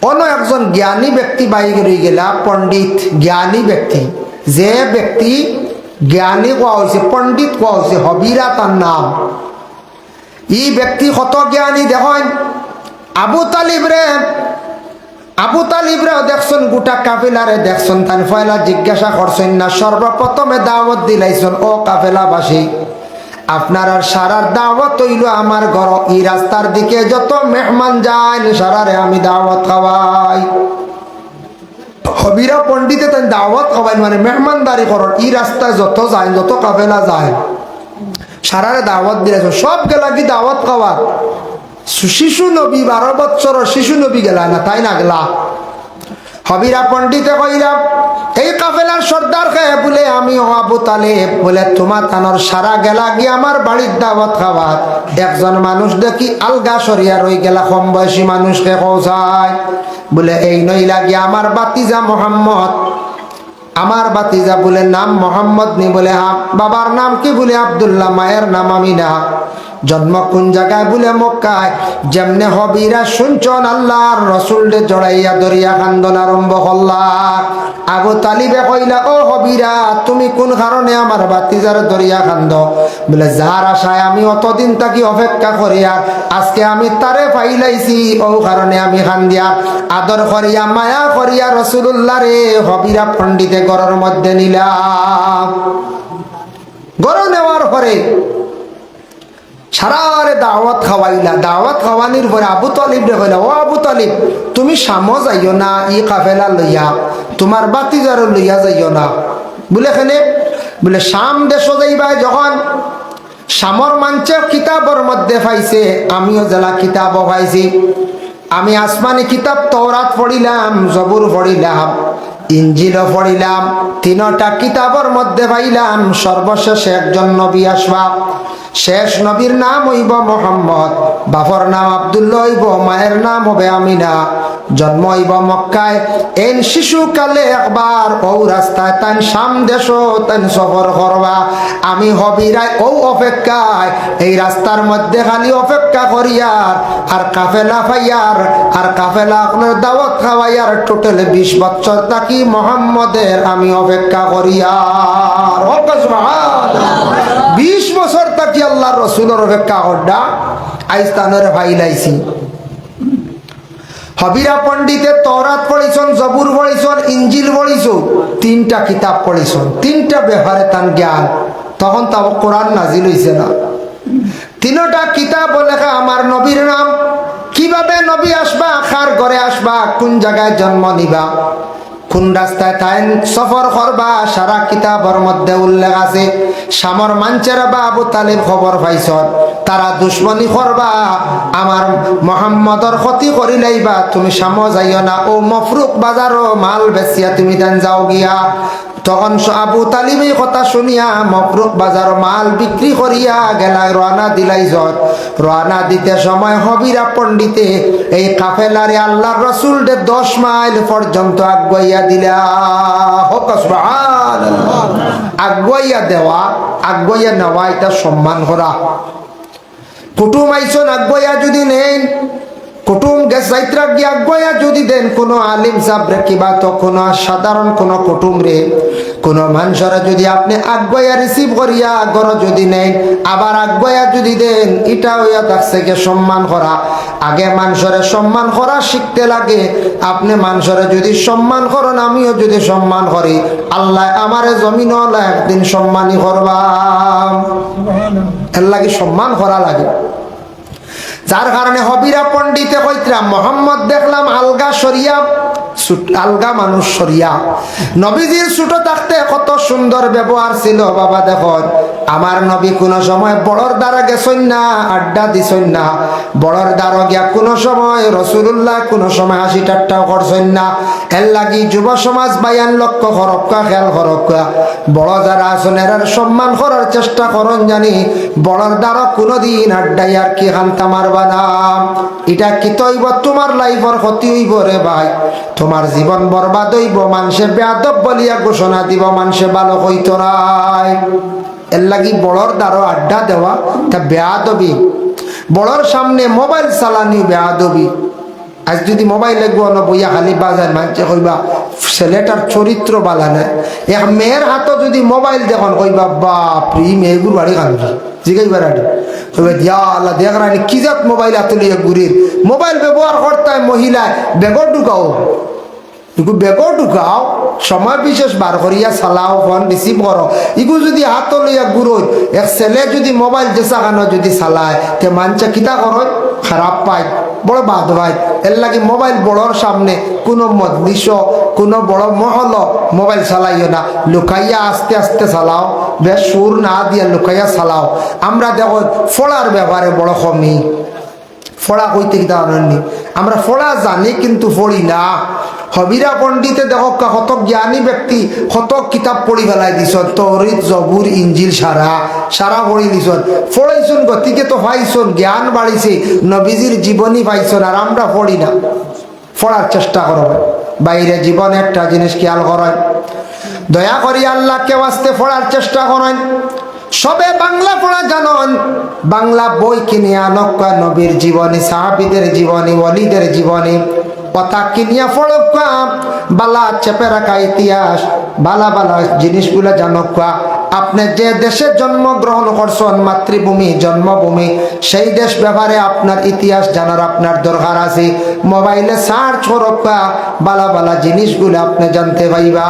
অন্য একজন জ্ঞানী ব্যক্তি বাইরে রয়ে গেলা, পণ্ডিত জ্ঞানী ব্যক্তি, যে ব্যক্তি জ্ঞানী কোয়া হয়েছে, পণ্ডিত কোয়া হয়েছে, হবিরা তার নাম। এই ব্যক্তি কত জ্ঞানী দেখেন। আবু তালিবরে দেখছেন, গোটা কাফেলারে দেখছেন, তান ফয়লা জিজ্ঞাসা করছেন না, সর্বপ্রথমে দাওয়াত দিলাইছেন, ও কাফেলাবাসী আপনার আর সারার দাওয়াত হইল আমার ঘর, এই রাস্তার দিকে যত মেহমান যায় সারারে আমি দাওয়াত খাওয়াই। হবিরা পণ্ডিতে তাই দাওয়াত খাওয়াই মানে মেহমানদারি করেন, এই রাস্তায় যত যায়, যত কাফেলা যায় সারারে দাওয়াত দিলাইছেন। সব গেলা কি দাওয়াত খাওয়ার? শিশু নবী 12 বছর শিশু নবী গেলা না, তাই না গেলা? হবিরা পণ্ডিতে কইরা এই কাফেলার সর্দার কে বলে আমি আবু তালেব, বলে তোমার তানোর সারা গেলা গিয়ে আমার বাড়ির দাওয়াত খাওয়াত। একজন মানুষ দেখি আলগা সরিয়া রই গেলা, কম বয়সী মানুষকে পৌঁছায়, বলে এই নইলা গিয়ে আমার বাতিজা মোহাম্মদ, আমার বাতিজা বলে নাম মোহাম্মদ নি, বলে বাবার নাম কি? বলে আব্দুল্লাহ, মায়ের নাম আমিনা, জন্ম কোন জায়গায়? বলে মক্কায়। যেমনে হবিরা শুনছন আল্লাহর রাসূলকে জড়াইয়া ধরিয়া কান্দন আরম্ভ করলা। আবু তালিবে কইলা, ও হবিরা তুমি কোন কারণে আমার বাতিজার ধরিয়া কান্দ? বলে যার আশায় আমি অতদিন তাকে অপেক্ষা করিয়া আজকে আমি তারে পাইলাইছি, ও কারণে আমি কান্দিয়া আদর করিয়া মায়া করিয়া রাসূলুল্লাহ রে হবিরা পণ্ডিতে ঘরের মধ্যে নিলাম। ঘর নেওয়ার পরে সারারে দাওয়াত খাওয়াইলা। দাওয়াত খাওয়ানির পরে আবু তালিব রে কইলা, ও আবু তালিব তুমি শাম যাইও না, ই কাফেলা লইয়া তোমার বাতিজার লইয়া যাইও না। বলে কেনে? বলে শাম দেশ যাইবা যখন শামর মাঞ্চে কিতাবর মধ্যে পাইছে, আমিও জেলা কিতাব পাইছি। আমি আসমানি কিতাব তওরাত পড়িলাম, জবুর পড়িলাম, ইঞ্জিলও পড়িলাম, 3টা কিতাবর মধ্যে পাইলাম সর্বশেষে একজন নবী আসবা। শেষ নবীর নাম হইব মোহাম্মদ, বাপর নাম আব্দুল্লাহ হইব, মায়ের নাম হবে আমিনা, জন্ম হইব মক্কায়। এই শিশুকালে একবার ও রাস্তায় তাই শাম দেশ তাই সফর করবা। আমি হবিরাই ও অপেক্ষায় এই রাস্তার মধ্যে খালি অপেক্ষা করিয়ার আর কাফেলা ফাইয়ার আর কাফেলা আপনার দাওয়াত খাওয়াইয়ার টোটাল 20 বছর তাকি মোহাম্মদের আমি অপেক্ষা করিয়ার। 20 বছর তাকি আল্লাহর রাসূলের অপেক্ষা করডা আইস্তানের ফাইলাইছি। হবিরা পণ্ডিতে তওরাত পড়িছন, জবুর পড়িছন, ইঞ্জিল পড়িছন, 3টা কিতাব পড়িছন, 3টা ব্যাপারে তার জ্ঞান। তখন তাও কোরআন নাজিল হইছে না। 3টা কিতাব লেখা আমার নবীর নাম, কিভাবে নবী আসবা, কার ঘরে আসবা, কোন জায়গায় জন্ম নিবা, কোন রাস্তায় তাই সফর করবা, সারা কিতাবের মধ্যে উল্লেখ আছে। শামর মাঞ্চের বা আবু তালিব খবর পাইছ, তারা দুশ্মনী করবা, আমার মোহাম্মদর ক্ষতি করি লাইবা, তুমি শাম যাইও না, ও মফরুক বাজারও মাল বেচিয়া তুমি দেন যাও গিয়া। তখন আবু তালিব এই কথা শুনিয়া মফরুক বাজার মাল বিক্রি করিয়া গেলা, রওনা দিলাই যত। রওনা দিতে সময় হবিরা পণ্ডিতে এই কাফেলারে আল্লাহর রাসূল 10 মাইল পর্যন্ত আগুয়াইয়া দিলা। হোক সুবহানাল্লাহ। আগুয়াইয়া দেওয়া, আগুয়াইয়া নেওয়া এটা সম্মান করা। কুটুম আইসন আগুয়াইয়া যদি নেন, কুটুম গেছ যাইত্রা গিয়ে আগুয়াইয়া যদি দেন, কোনো আলিম সাবরে কিবা তো কোনো সাধারণ কোনো কুটুম রে কোনো মানুষরা যদি আপনি আগুয়াইয়া রিসিভ করিয়া গর যদি নেন, আবার আগুয়াইয়া যদি দেন, এটা হইয়া থাকছে কে সম্মান করা। আগে মানুষরে সম্মান করা শিখতে লাগে। আপনি মানুষরে যদি সম্মান করেন, আমিও যদি সম্মান করি, আল্লাহ আমারে জমিন একদিন সম্মানই করবা। এর লাগে সম্মান করা লাগে। যার কারণে হবিরা পণ্ডিতে কইতরা মোহাম্মদ দেখলাম আলগা সরিয়া, আলগা মানুষ সরিয়া। নবীজির ছোট থাকতে কত সুন্দর ব্যবহার ছিল বাবা। দেখো আমার নবী কোনো সময় বড়র দ্বারা গেছেন না, আড্ডা দিছেন না। বড়র দ্বারা গিয়া কোনো সময় রসুল্লাহ কোনো সময় হাসি ঠাট্টাও করছেন না। এর লাগি যুব সমাজ বায়ান লক্ষ্য হরক্কা খেয়াল হরক্কা বড় যারা আছেন এর সম্মান করার চেষ্টা করন, জানি বড়র দ্বারা কোনোদিন আড্ডাই আর কি হান্তা মারবা না। এটা কি তৈব তোমার লাইফের ক্ষতি হইব রে ভাই, তোমার জীবন বরবাদ হইব। মানুষে বেয়াদব বলিয়া ঘোষণা দিব, মানুষে ভালো হইতো নাই। এর লাগি বড়র দ্বারা আড্ডা দেওয়া তা বেয়াদবি। বড়র সামনে মোবাইল চালানি বেয়াদবি। আজ যদি মোবাইল লাগবো না বইয়া খালি বাজার মানছে কইবা ছেলেটার চরিত্র বালা নাই। এক মেয়ের হাতে যদি মোবাইল দেখুন কইবা বাপরি মেয়েগুর বাড়ি কান্দি জিগাইবার আগে কইবা দিয়া আল্লাহ দেখ রানি কি জাত মোবাইল হাতে লিয়ে ঘুরির। মোবাইল ব্যবহার করতে মহিলায় বেগর ঢুকাও, বেগর ঢুকাও, সময় বিশেষ বার করিয়া চালাও, ফোন রিসিভ করো। ইগু যদি হাত লইয়া ঘুরোই, এক ছেলে যদি মোবাইল দেশা কানো যদি চালায় তে মানছে কিতা করো খারাপ পায়, বড় বাদ ভাই। এর লাগে মোবাইল বড়র সামনে কোনো মজলিস কোনো বড় মহল মোবাইল চালাইও না, লুকাইয়া আস্তে আস্তে চালাও, বেশ সুর না দিয়া লুকাইয়া চালাও। আমরা দেখো ফড়ার ব্যাপারে বড় কমি, ফড়া কইতে কি জানি আমরা, ফড়া জানি কিন্তু পড়ি না। হবিরা পণ্ডিতে দেখো কত জ্ঞানী ব্যক্তি কত কিতাব পড়ি ফেলাই দিছ, তৌরিত জবুর ইঞ্জিল সারা সারা পড়ি দিছ, পড়াইছুন গতিকে তো পাইছুন, জ্ঞান বাড়িছে, নবীজির জীবনী পাইছুন, আর আমরা পড়ি না। পড়ার চেষ্টা করো বাইরে জীবন একটা জিনিস খেয়াল করেন, দয়া করি আল্লাহকে ওয়াস্তে পড়ার চেষ্টা করেন। সবে বাংলা পড়া জানন, বাংলা বই কিনে আনকা নবীর জীবনী, সাহাবীদের জীবনী, ওয়ালিদের জীবনী কথা কিনিয়া পড়কা, বালা চেপে রাখা ইতিহাস, বালা বালা জিনিসগুলা জানকা। আপনি যে দেশে জন্মগ্রহণ করছেন, মাতৃভূমি জন্মভূমি, সেই দেশ ব্যাপারে আপনার ইতিহাস জানার আপনার দরকার আছে। মোবাইলে সার্চ করকা, বালা বালা জিনিসগুলো আপনি জানতে পাইবা।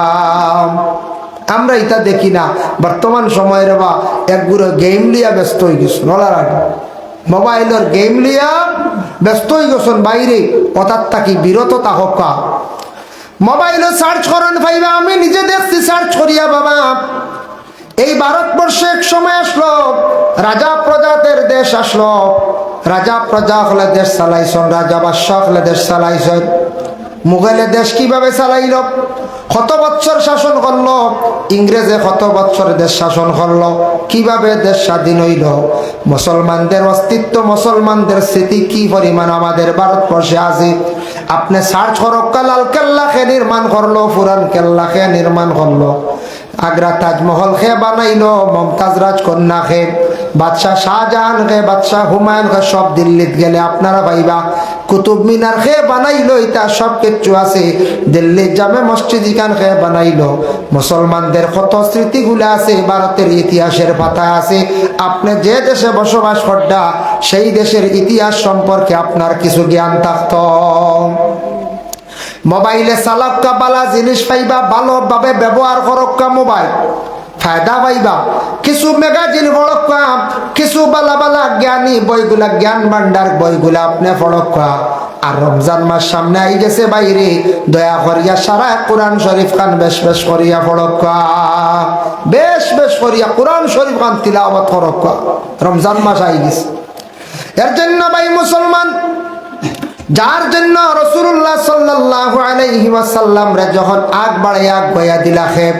আমরা এটা দেখি না। বর্তমান সময়ের বা একগুলো গেম লিয়া ব্যস্ত হয়ে গেছে, নলার মোবাইলের গেম লিয়া ব্যস্ত হয়ে গেছেন, বাইরে কথার থাকি বিরত তাহকা। মোবাইলে সার্চ করেন ভাইবা, আমি নিজে দেখছি সার্চ করিয়া বাবা। এই ভারতবর্ষে এক সময় আসলো, রাজা প্রজাদের দেশ আসলো। রাজা প্রজা হলে দেশ চালাইছেন, রাজা বাদশাহ হলে দেশ চালাইছেন। মুঘলে দেশ কিভাবে চালাইল, কত বছর শাসন করলো, ইংরেজে কত বছর দেশ শাসন করলো, কিভাবে দেশ স্বাধীন হইল। মুসলমানদের অস্তিত্ব, মুসলমানদের স্মৃতি কি পরিমাণ আমাদের ভারতবর্ষে আছে। আপনি সার্চ করো, লাল কেল্লা খে নির্মাণ করলো, পুরান কেল্লা খে নির্মাণ করলো, আগ্রা তাজমহল খে বানাইলো, মমতাজ রাজকন্যা খে, বাদশাহ শাহজাহান খে, বাদশাহ হুমায়ুন খে, সব দিল্লিত গেলে আপনারা পাইবা। কুতুব মিনার খে বানাইলো, এটা সব কিছু আছে। দিল্লির জামে মসজিদ ইখান খে বানাইলো। মুসলমানদের কত স্মৃতিগুলো আছে ভারতের ইতিহাসের পাতা আছে। আপনি যে দেশে বসবাস করডা, সেই দেশের ইতিহাস সম্পর্কে আপনার কিছু জ্ঞান থাকত। মোবাইলে চালাক্কা বালা জিনিস পাইবা, ভালোভাবে ব্যবহার করক্কা মোবাইল ফায়দা পাইবা। কিছু ম্যাগাজিন পড়ক্কা, কিছু বালা বালা জ্ঞানী বইগুলা, জ্ঞান ভান্ডার বইগুলা আপনি পড়ক্কা। আর রমজান মাস সামনে আই গেছে বাইরে, দয়া করিয়া সারা কোরআন শরীফ খান বেশ বেশ করিয়া পড়ক্কা, বেশ বেশ করিয়া কোরআন শরীফ খান তিলাওয়াত করক্কা। রমজান মাস আই গেছে। এর জন্য ভাই মুসলমান, যার জন্য রাসূলুল্লাহ সাল্লাল্লাহু আলাইহি ওয়াসাল্লাম রে যখন আগ বাড়াইয়া আগ বয়া দিলা খেব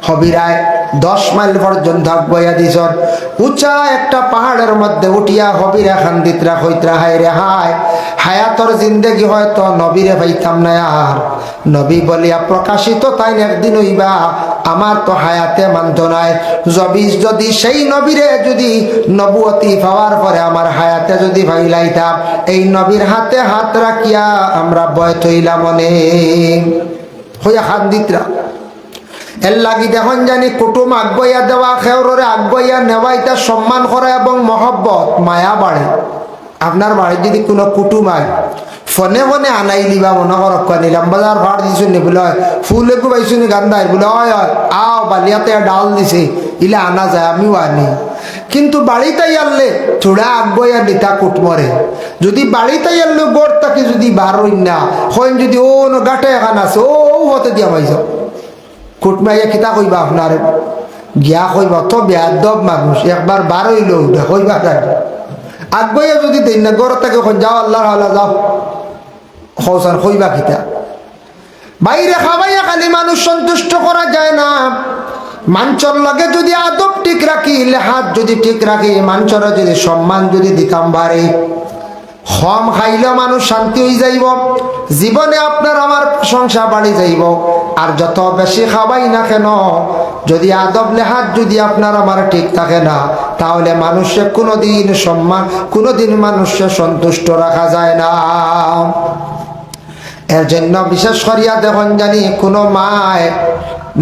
হবিরায় 10 মাইল পর্যন্ত আগ বয়া দিছন, উঁচা একটা পাহাড়ের মধ্যে উঠিয়া হবিরা খান্দিতরা কইতরা, হায় রে হায়, হায়াতর জিন্দেগি হয়তো নবীরে পাইতাম না। আর নবী বলিয়া প্রকাশিত তাই একদিন হইবা, আমার তো হায়াতে মানত নাই। যদি সেই নবীরে যদি নবুয়তি পাওয়ার পরে আমার হায়াতে যদি ভাইলাইতাম, এই নবীর হাতে হাত রাখিয়া আমরা বয় তৈলাম মনে হইয়া খান্দিতরা। এর লাগি দেখুন জানি কুটুম আগুয়া দেওয়া, খেউরে আগুয়া নেওয়া, এটা সম্মান করা এবং মহব্বত মায়া বাড়ে। আপনার বাড়ির যদি কোনো কুটুম আয়, ফোনে ফোনে আনাই লিবা, মনে করক নিলাম বাজার ভাড় দিছুন নি বলে, ফুল একটু পাইছুনি গান্ধাই বলে, হয় আও বালিয়াতে ডাল দিছে, ইলা আনা যায়, আমিও আনি। কিন্তু বাড়িতে আনলে থোড়া আগুয়া নিতা কুটমরে, যদি বাড়িতে আনলে গোড় তাকে যদি বারই না হয়, যদি ও গাটে এখান আছে ও হতে দিয়া মাইছ কুটমাইয়া কিতা কইবা আপনার গিয়া কইবা তো বেয়াদব মানুষ, একবার বারইল কইবা আগুয়া যদি দেন না গোড় তাকে যাও আল্লাহ আল্লাহ যাও হসান কইবা কিতা। বাইরে খাবাইয়া খালি মানুষ সন্তুষ্ট করা যায় না, মানুষের লগে যদি আদব ঠিক রাখি, লেহাত যদি ঠিক রাখি, মানুষের যদি সম্মান যদি দিতাম বাড়ে, কম খাইলে মানুষ শান্তি হয়ে যাইব, জীবনে আপনার আমার সংসার বাড়ি যাইব। আর যত বেশি খাবাই না কেন, যদি আদব লেহাত যদি আপনার আমার ঠিক থাকে না, তাহলে মানুষের কোনোদিন সম্মান, কোনোদিন মানুষের সন্তুষ্ট রাখা যায় না। এর জন্য বিশেষ করিয়া দেখুন জানি কোনো মায়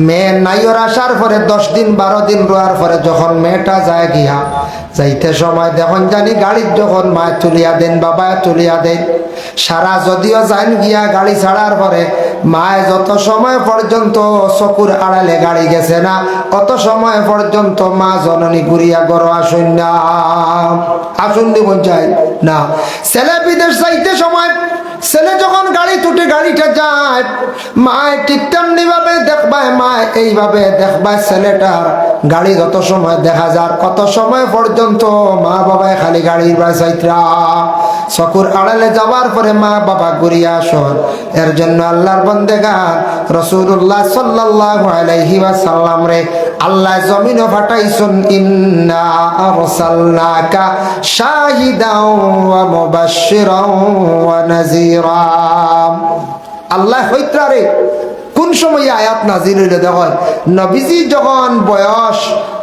মেয়ে নাইর আসার পরে 10 দিন 12 দিন রোয়ার পরে যখন মেয়েটা যায় গিয়া যাইতে সময় দেখুন জানি গাড়ির যখন মায় তুলিয়া দেন, বাবা তুলিয়া দেন, সারা যদিও যান গিয়া গাড়ি ছাড়ার পরে মায় যত সময় পর্যন্ত চকুর আড়ালে গাড়ি গেছে না, অত সময় পর্যন্ত মা জননী ঘুরিয়া গড় আসুন না, আসুন দিব যায় না। ছেলে বিদেশ যাইতে সময় ছেলে যখন গাড়ি তুটে গাড়িটা যায়, মায় ঠিক তেমনি ভাবে দেখবায়, মায় এইভাবে দেখবায় ছেলেটার গাড়ি যত সময় দেখা যার কত সময় পর্যন্ত মা বাবায় খালি গাড়ির বাসাইত্রা চকুর আড়ালে যাওয়ার পরে মা বাবা ঘুরিয়া আসন। এর জন্য আল্লাহর বান্দেগান রাসূলুল্লাহ সাল্লাল্লাহু আলাইহি ওয়াসাল্লাম রে আল্লাহ জমিনে পাঠাইছেন, ইন্না আরসালনাকা শাহিদাও ওয়া মুবাশশিরাও ওয়া নাযীরা। আল্লাহ হইত্রা রে কোন সময় আয়াত নাজিল হইল দেখুন, নবীজি যখন বয়স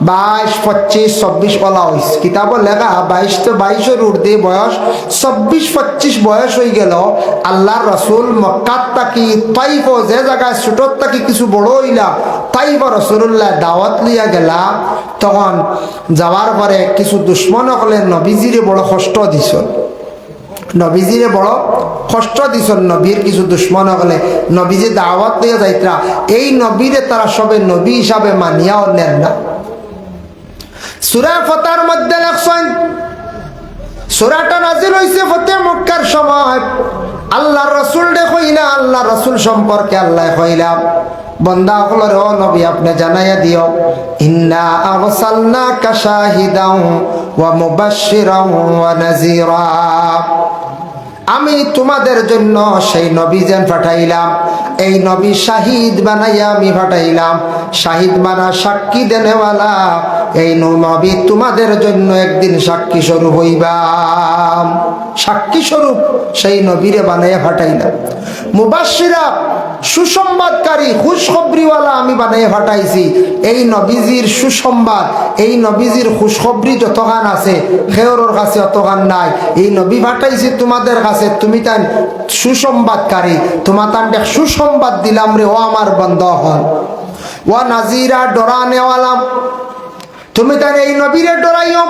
22, 25, 26 বলা হয়েছে, কিতাবও লেখা 22 তো 22-এর ঊর্ধ্বে বয়স, 24, 25 বয়স হয়ে গেল। আল্লাহর রসুল মক্কাত তাকি তাইফ, যে জায়গায় ছোটর তাকি কিছু বড় হইলা তাইফ রসুল্লাহ দাওয়াত লিয়া গেলা। তখন যাওয়ার পরে কিছু দুশ্মন হলে নবীজিরে বড় কষ্ট দিছ, নবীজিরে বড় কষ্ট দিছ। নবীর কিছু দুশ্মন হলে নবীজি দাওয়াত দিয়ে যাইতরা, এই নবীরে তারা সবে নবী হিসাবে মানিয়াও নেন না। সূরা ফাতার মধ্যে লেখছেন, সূরাটা নাজিল হইছে ফতে মক্কার সময়। আল্লাহর রাসূল দেখইলা, আল্লাহর রাসূল সম্পর্কে আল্লাহ কইলা, বন্দা হলরে ও নবী আপনি জানাইয়া দিও, ইন্না আরসালনাকা শাহিদাও ওয়া মুবাশশিরাও ওয়া নাযীরা। আমি তোমাদের জন্য সেই নবী যেন পাঠাইলাম, এই নবী শাহিদ বানাইয়া আমি পাঠাইলাম, শাহিদ মানা সাক্ষী দেনেওয়ালা। এই নবী তোমাদের জন্য একদিন সাক্ষী স্বরূপ হইবা, সাক্ষী স্বরূপ সেই নবীরে বানাইয়া পাঠাইলাম। মুবাশশিরা সুসংবাদকারী, খুশখবরিওয়ালা আমি বানাইয়া পাঠাইছি। এই নবীজির সুসংবাদ, এই নবীজির খুশখবরি যতখান আছে খেয়রের কাছে অতখান নাই। এই নবী পাঠাইছি তোমাদের কাছে, তুমি তাই সুসংবাদকারী, তোমার তান সুসংবাদ দিলাম রে ও আমার বন্ধ হন। ও নাজিরা ডরানেওয়ালা, তুমি তাই এই নবীরে ডরাইও,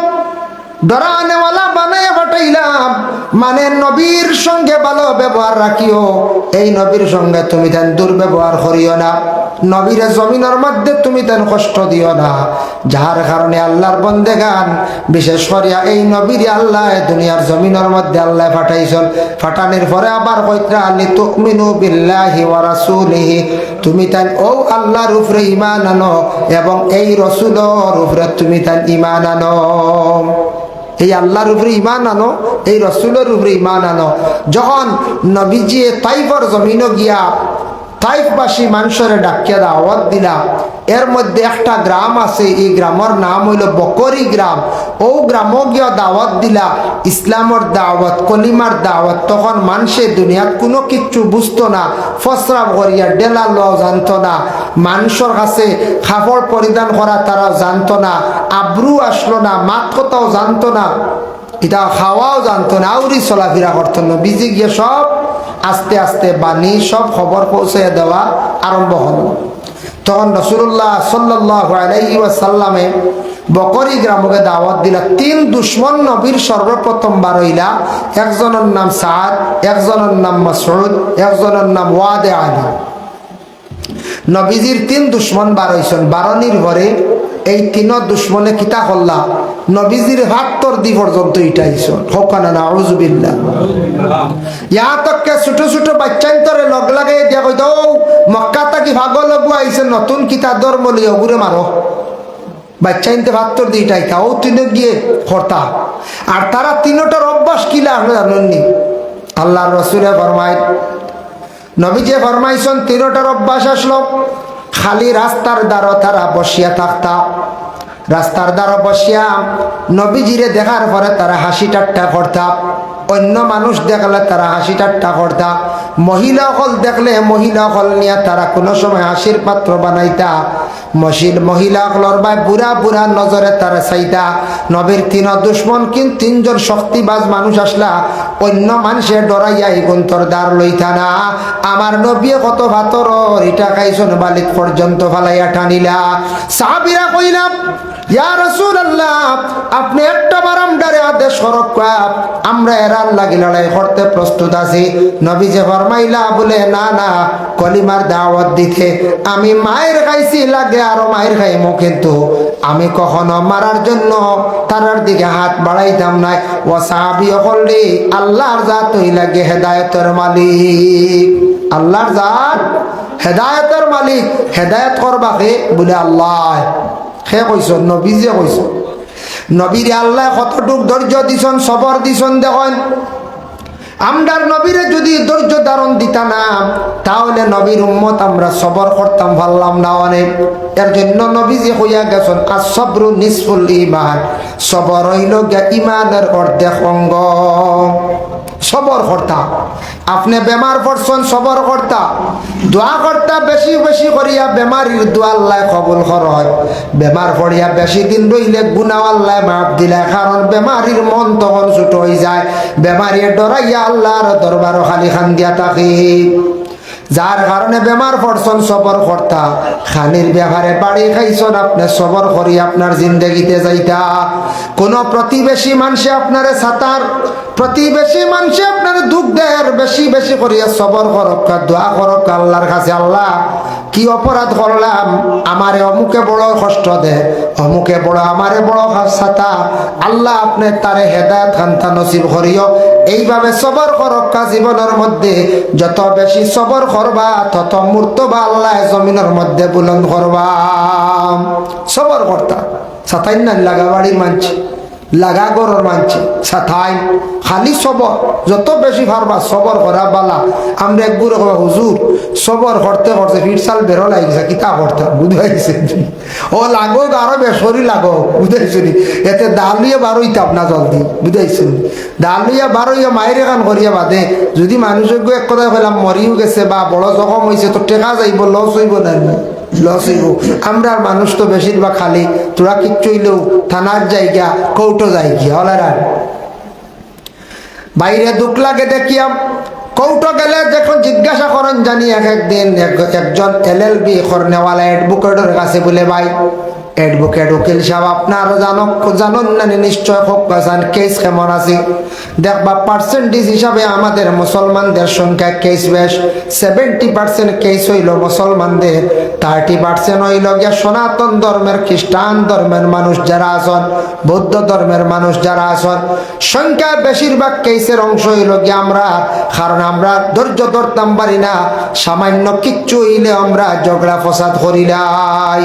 ডরানেওয়ালা বানাইয়া পাঠাইলাম। মানে নবীর সঙ্গে ভালো ব্যবহার রাখিও, এই নবীর সঙ্গে তুমি তেন দুর্ব্যবহার করিও না, নবীরে জমিনের মধ্যে তুমি তেন কষ্ট দিও না। যার কারণে আল্লাহর বন্দেগান বিশেষ করিয়া এই নবীরে আল্লাহ দুনিয়ার জমিনের মধ্যে আল্লাহ পাঠাইছেন। ফাটানির পরে আবার কইত্রা লিতুমিনু বিল্লাহি ওয়া রাসূলিহি, তুমি তেন ও আল্লাহর উপরে ঈমান আনো এবং এই রাসূলের উপরে তুমি তেন ঈমান আনো। এই আল্লাহর উপরে ঈমান আনো, এই রাসূলের উপরে ঈমান আনো। যখন নবীজি তাইফের জমিনে গিয়া তাইফবাসী মানুষের ডাকিয়া দাওয়াত দিলা, এর মধ্যে একটা গ্রাম আছে, এই গ্রামের নাম হইল বকরি গ্রাম। ও গ্রামও গিয়া দাওয়াত দিলা, ইসলামের দাওয়াত, কলিমার দাওয়াত। তখন মানুষে দুনিয়াত কোনো কিচ্ছু বুঝতো না, ফসরা করিয়া ডেলা লও জানতো না, মানুষের কাছে কাপড় পরিধান করা তারাও জানতো না, আব্রু আসলো না, মাত কথাও জানতো না, এটা খাওয়াও জানতো না, আউরি চলাফেরা করতো না। বিজি গিয়ে সব আস্তে আস্তে বাণী সব খবর পৌঁছে দেওয়া আরম্ভ হলো। তখন রাসূলুল্লাহ সাল্লাল্লাহু আলাইহি ওয়াসাল্লামে বকরি গ্রামকে দাওয়াত দিলা। 3 দুশ্মন নবীর সর্বপ্রথম বার হইলা, একজনের নাম সাদ, একজনের নাম মাসউদ, একজনের নাম ওয়াদে আলী। নবীজির 3 দুশ্মন বার হইছেন। বারণীর ঘরে এই তিন দুশ্মনে কিতা করলা নবীজির হাত্তর দি পর্যন্ত ইটাইছ হকানা না আউযুবিল্লাহ ইয়া তককে ছোট ছোট বাচ্চান্তরে লগ লাগাই দিয়া কইতো মক্কা তাকি ভাগল লগু আইছে নতুন কিতা ধর্ম লিও ঘুরে মারো বাচ্চাইনতে হাত্তর দি ইটাইতা ও তিন গিয়ে হরতা আর তারা তিনটার অভ্যাস কিলা আপনি জানেননি আল্লাহর রাসূলে ফরমায় নবীজি ফরমাইছেন তিনটার অভ্যাস আসলো খালি রাস্তার দ্বারা তারা বসিয়া থাকতা রাস্তার দ্বারা বসিয়া নবীজিরে দেখার পরে তারা হাসি ঠাট্টা করতা অন্য মানুষ দেখলে তারা হাসি ঠাট্টা করতা মহিলা হল দেখলে মহিলা হল নিয়ে তারা কোনো সময় হাসির পাত্র বানাইতা মহিলা হলর বা বুড়া বুড়া নজরে তারা চাইতা নবীর তিন দুশ্মন কিন্তু তিনজন শক্তিবাজ মানুষ আসলা অন্য মানুষে ডরাইয়া গুন্তর দ্বার লইতা না আমার নবী কত ভাতর ইটা খাইছন বালিক পর্যন্ত ফালাইয়া টানিলা সাহাবীরা কইলাম ইয়া রাসূলুল্লাহ আপনি একটা বারামদারে আদেশ করক আমরা এরার লাগি লড়াই করতে প্রস্তুত আছি নবী যে ফরমাইলা বলে না না কলিমার দাওয়াত দিতে আমি মায়ের খাইছি লাগে আরো মায়ের খাইমু কিন্তু আমি কখনো মারার জন্য তারার দিকে হাত বাড়াইতাম না ও সাহাবী হলি আল্লাহর জাত হই লাগে হেদায়েতের মালিক আল্লাহর জাত হেদায়েতের মালিক হেদায়েত করবা কে বলে আল্লাহ হে কইছ নবীজি কইছ নবীরে আল্লাহ কতটুক ধৈর্য দিছন সবর দিছন দেখেন আমরার নবীরে যদি ধৈর্য ধারণ দিতা না তাহলে নবীর উম্মত আমরা সবর করতাম পারলাম না অনেক এর জন্য নবীজি হইয়া গেছেন as-sabru nisful ঈমান সবর হইল ঈমানের অর্ধেক অঙ্গ সবর করতা আপনি বেমার পড়ছেন সবর করতা দোয়া করতা বেশি বেশি করিয়া বেমারির দোয়া আল্লাহ কবুল করে বেমার পড়িয়া বেশি দিন রইলে গুনাহ আল্লাহ মাফ দিলে কারণ বেমারির মন তখন ছোট হয়ে যায় বেমারিয়ে ডরাইয়া আল্লাহর দরবার খালি খান দিয়া থাকে যার কারণে বেমার পড়ছেন সবর করতা খানির ব্যাপারে বাড়ি খাইছেন আপনি সবর করি আপনার জিন্দগিতে যাইতা কোন প্রতিবেশী মানুষে আপনারে সাতার প্রতিবেশী মানুষে আপনার দুঃখ দেয় বেশি বেশি করিয়া সবর করক দোয়া করক আল্লাহর কাছে আল্লাহ কি অপরাধ করলাম আমারে অমুকে বড় কষ্ট দে অমুকে বড় আমারে বড় সাতা আল্লাহ আপনি তারে হেদায়েত খান্তা নসিব করিও এইভাবে সবর করক জীবনের মধ্যে যত বেশি সবর করবা তত মর্তবা আল্লাহ জমিনের মধ্যে বুলন্দ করবা সবর করতা সাতাইন না লাগা বাড়ির মানছে লাগা গরর মানছে সাথাই খালি সবর যত বেশি পারবা সবর করা বালা আমরা একগুলো হুজুর সবর করতে করতে ফিরসাল বেরো লাগিছে কিতা করতে বুঝাইছে ও লাগো আরো বেসরি লাগো বুঝাইছি এতে দালুইয়া বারোইতাম না জলদি বুঝাইছি দালুইয়া বারোইয়া মায়ের এখান করিয়া বাদে যদি মানুষের এক কথা বললাম মরিও গেছে বা বড় জখম হয়েছে তো টেকা যাইব লস হইব না লস হইব আমরা মানুষ তো বেশিরভাগ খালি তোরা কিচ্ছু হইলেও থানার জায়গা কৌটো জায়গা হলার বাইরে দুঃখ লাগে দেখিয়াম কৌটো গেলে যখন জিজ্ঞাসা করেন জানি একদিন একজন LLB করনেওয়ালা অ্যাডভোকেটের কাছে বলে ভাই অ্যাডভোকেট উকিল সাহেব আপনার জানুন না নিশ্চয় ফোকাসান কেস কেমন আছে দেখবা পার্সেন্টেজ হিসাবে আমাদের মুসলমানদের সংখ্যা কেস বেশ 70% কেস হইল মুসলমানদের 30% হইল গিয়া সনাতন ধর্মের খ্রিস্টান ধর্মের মানুষ যারা আছেন বৌদ্ধ ধর্মের মানুষ যারা আছেন সংখ্যা বেশিরভাগ কেসের অংশ হইল গিয়া আমরা কারণ আমরা ধৈর্য ধরতাম পারি না সামান্য কিচ্ছু হইলে আমরা ঝগড়া ফসাদ করিলাই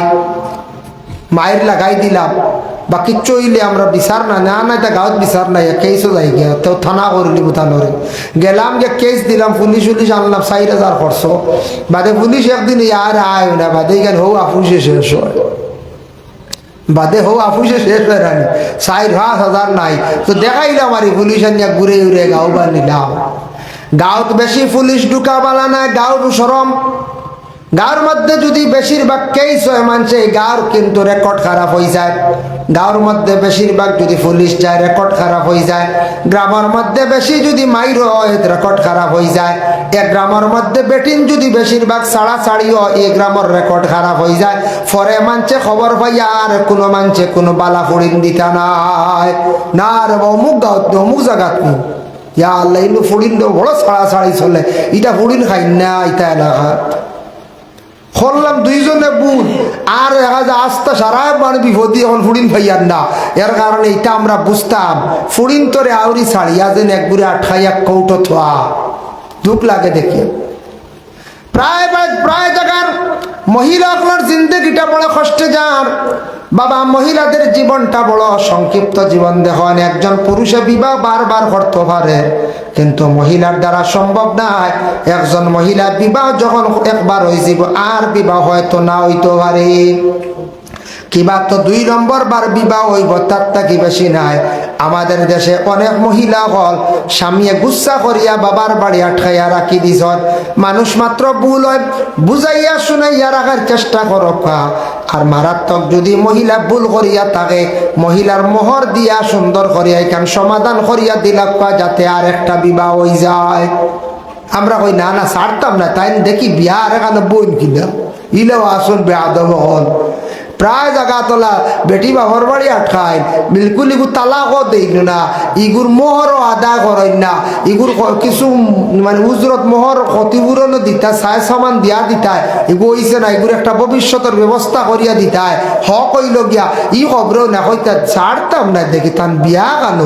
মায়ের লাগাই দিলাম বা কিচ্ছু হইলে আমরা বিচার না না না তা গাঁত বিচার নাই কেসও যাই গিয়া তো থানা করলি বুথানোরে গেলাম যে কেস দিলাম পুলিশ আনলাম 4000 খরচ বাদে পুলিশ একদিন আর আয় না বাদে এখানে হো আফুসে শেষ হয় বাদে হো আফুসে শেষ হয় রানি 4,500 নাই তো দেখাইলাম আর পুলিশ আনিয়া ঘুরে ঘুরে গাঁও বা নিলাম গাঁত বেশি পুলিশ ঢুকা বালা না গাঁও সরম গাঁর মধ্যে যদি বেশিরভাগ কেস হয় মানছে গাঁর কিন্তু রেকর্ড খারাপ হয়ে যায় গাঁর মধ্যে বেশিরভাগ যদি পুলিশ যায় রেকর্ড খারাপ হয়ে যায় গ্রামের মধ্যে বেশি যদি মাইর হয় রেকর্ড খারাপ হয়ে যায় এক গ্রামের মধ্যে বেটিন যদি বেশিরভাগ ছাড়াছাড়ি হয় এই গ্রামের রেকর্ড খারাপ হয়ে যায় পরে মানছে খবর পাই আর কোনো মানছে কোনো বালা ফুড়িন দিতা নাই না রে অমুক গাঁত অমুক জায়গাত নেই ইয়া আল্লাহ ইনু ফুড়িন বড় ছাড়াছাড়ি চলে এটা ফুড়িন খাই না ইটা এলাকা করলাম দুইজনে বুন আর দেখা যায় আস্তা সারা মানে বিপদী এখন ফুড়িন ভাইয়ার না। এর কারণে এটা আমরা বুঝতাম ফুড়িন তোরে আউরি ছাড়িয়া যেন একগুড়ে আঠাইয়া কৌটো থোয়া দুঃখ লাগে দেখে। প্রায় জায়গার মহিলাগুলোর জিন্দগিটা বড় কষ্টে যার বাবা। মহিলাদের জীবনটা বড় সংক্ষিপ্ত জীবন। দেখেন একজন পুরুষে বিবাহ বারবার করতে পারে কিন্তু মহিলার দ্বারা সম্ভব নয়। একজন মহিলা বিবাহ যখন একবার হয়ে যাব আর বিবাহ হয়তো না হইতে পারে, কিবা তো 2 নম্বর বার বিবাহ হইব তার কি বেশি নাই। আমাদের দেশে অনেক মহিলা হল স্বামীয়ে গুচ্ছা করিয়া বাবার বাড়ি আটকাইয়া রাখি দিছন। মানুষ মাত্র ভুল হয় বুঝাইয়া শুনাইয়া রাখার চেষ্টা করক। আর মারাত্মক যদি মহিলা ভুল করিয়া থাকে মহিলার মোহর দিয়া সুন্দর করিয়া এখান সমাধান করিয়া দিলাক যাতে আর একটা বিবাহ হয়ে যায়। আমরা কই না না ছাড়তাম না, তাই দেখি বিয়ার এখানে বোন কিনা ইলেও আসল বেয়াদব হল। প্রায় জায়গা তোলা বেটি বাহর বাড়ি আটকায় বিলকুল ইগুর তালাকও দেই না, ইগুর মোহরও আদা করেন না, ইগুর কিছু মানে উজরত মোহর ক্ষতিপূরণও দিতা সায় সামান দিয়া দিতায় ইগু হইছে না। ইগুর একটা ভবিষ্যতের ব্যবস্থা করিয়া দিতায় হক হইল গিয়া ই খবরেও না হইতা ছাড়তাম না দেখি তান বিয়া কেন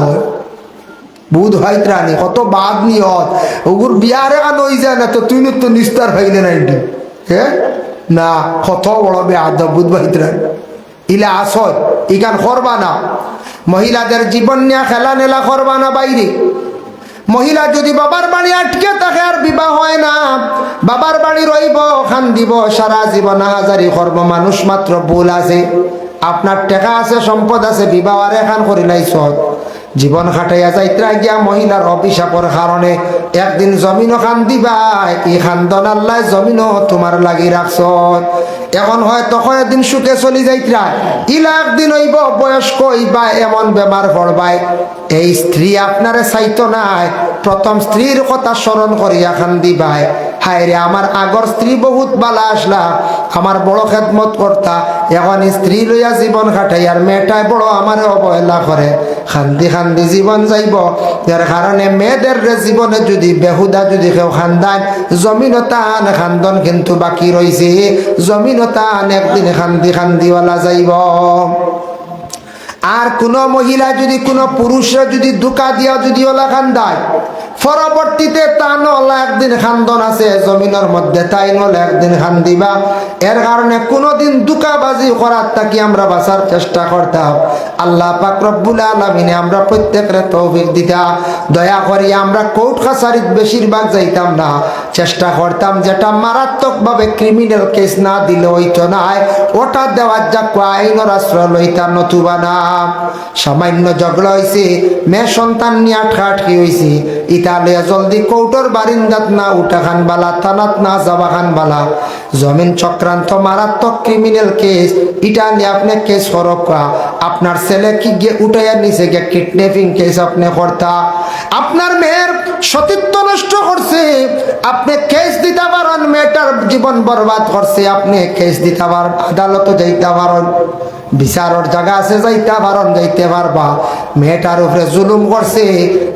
বুধ হয় ত্রাণী কত বাদ নিয়ত ওগুর বিয়ারে কেন হয়ে যায় না। তো তুই তো নিস্তার হইলে না এটি হ্যাঁ না কত বড় বেআদব বুধ ভাইত্রাণ ইলা আসয় ইখান করবা না। মহিলাদের জীবন নিয়ে খেলা নেলা করবা না বাইরে। মহিলা যদি বাবার বাড়ি আটকে থাকে আর বিবাহ হয় না, বাবার বাড়ি রইব খান দিব সারা জীবন হাজারি করব। মানুষ মাত্র ভুল আছে, আপনার টাকা আছে সম্পদ আছে বিবাহ আর এখান করি নাই সব জীবন খাটাইয়া যাইত্রা গিয়া মহিলার অভিশাপের কারণে একদিন জমিনও খান দিবা এই খান্দন আল্লাহ জমিনও তোমার লাগি রাখছ। এখন হয়তো কয়েকদিন সুখে চলি যাইত্রা ইলা একদিন হইব বয়স্ক হইবা এমন বেমার পড়বাই এই স্ত্রী আপনারে চাইতো নাই। প্রথম স্ত্রীর কথা স্মরণ করিয়া খান দিবাই হায় রে আমার আগর স্ত্রী বহুত বালা আসলা আমার বড় খেদমত করতা, এখন স্ত্রী লইয়া জীবন কাটাই আর মেয়েটাই বড় আমারে অবহেলা করে খান্দি খান্দি জীবন যাইব। যার কারণে মেয়েদের জীবনে যদি বেহুদা যদি কেউ খান্দান জমিনও তান খান্দন কিন্তু বাকি রয়েছে, জমিনও তান একদিন খান্দি খান্দিওয়ালা যাইব। আর কোন মহিলা যদি কোন পুরুষরা যদি ধোঁকা দিয়া যদি ওলা খান্দায় পরবর্তীতে তা নলা একদিন খান্দন আছে জমিনের মধ্যে তাই নলে একদিন খান দিবা। এর কারণে কোনোদিন ধোঁকাবাজি করার তাকে আমরা বাঁচার চেষ্টা করতাম। আল্লাহ পাক রব্বুল আলামিনে আমরা প্রত্যেকের তৌফিক দিতা। দয়া করি আমরা কোর্ট কাছারিত বেশিরভাগ যাইতাম না, চেষ্টা করতাম যেটা মারাত্মকভাবে ক্রিমিনাল কেস না দিলে হইতো না ওটা দেওয়ার যা আইনের আশ্রয় লইতাম নতুবা না। সামান্য ঝগড়া হয়েছে মেয়ে সন্তান নিয়ে আটকাটকি হয়েছে ইতালিয়া জলদি কৌটোর বারিন্দাত না উঠা খান বালা থানাত না যাবা খান বালা। জমিন চক্রান্ত মারাত্মক ক্রিমিনাল কেস এটা নিয়ে আপনি কেস করকা। আপনার ছেলে কি গিয়ে উঠাইয়া নিচে গিয়ে কিডন্যাপিং কেস আপনি করতা, আপনার মেয়ের সতীত্ব নষ্ট করছে আপনি কেস দিতে পারেন, মেয়েটার জীবন বরবাদ করছে আপনি কেস দিতে পারেন, আদালতে যাইতে পারেন, বিচারের জায়গা আছে যাইতে পারেন, যাইতে পারবা। মেয়েটার উপরে জুলুম করছে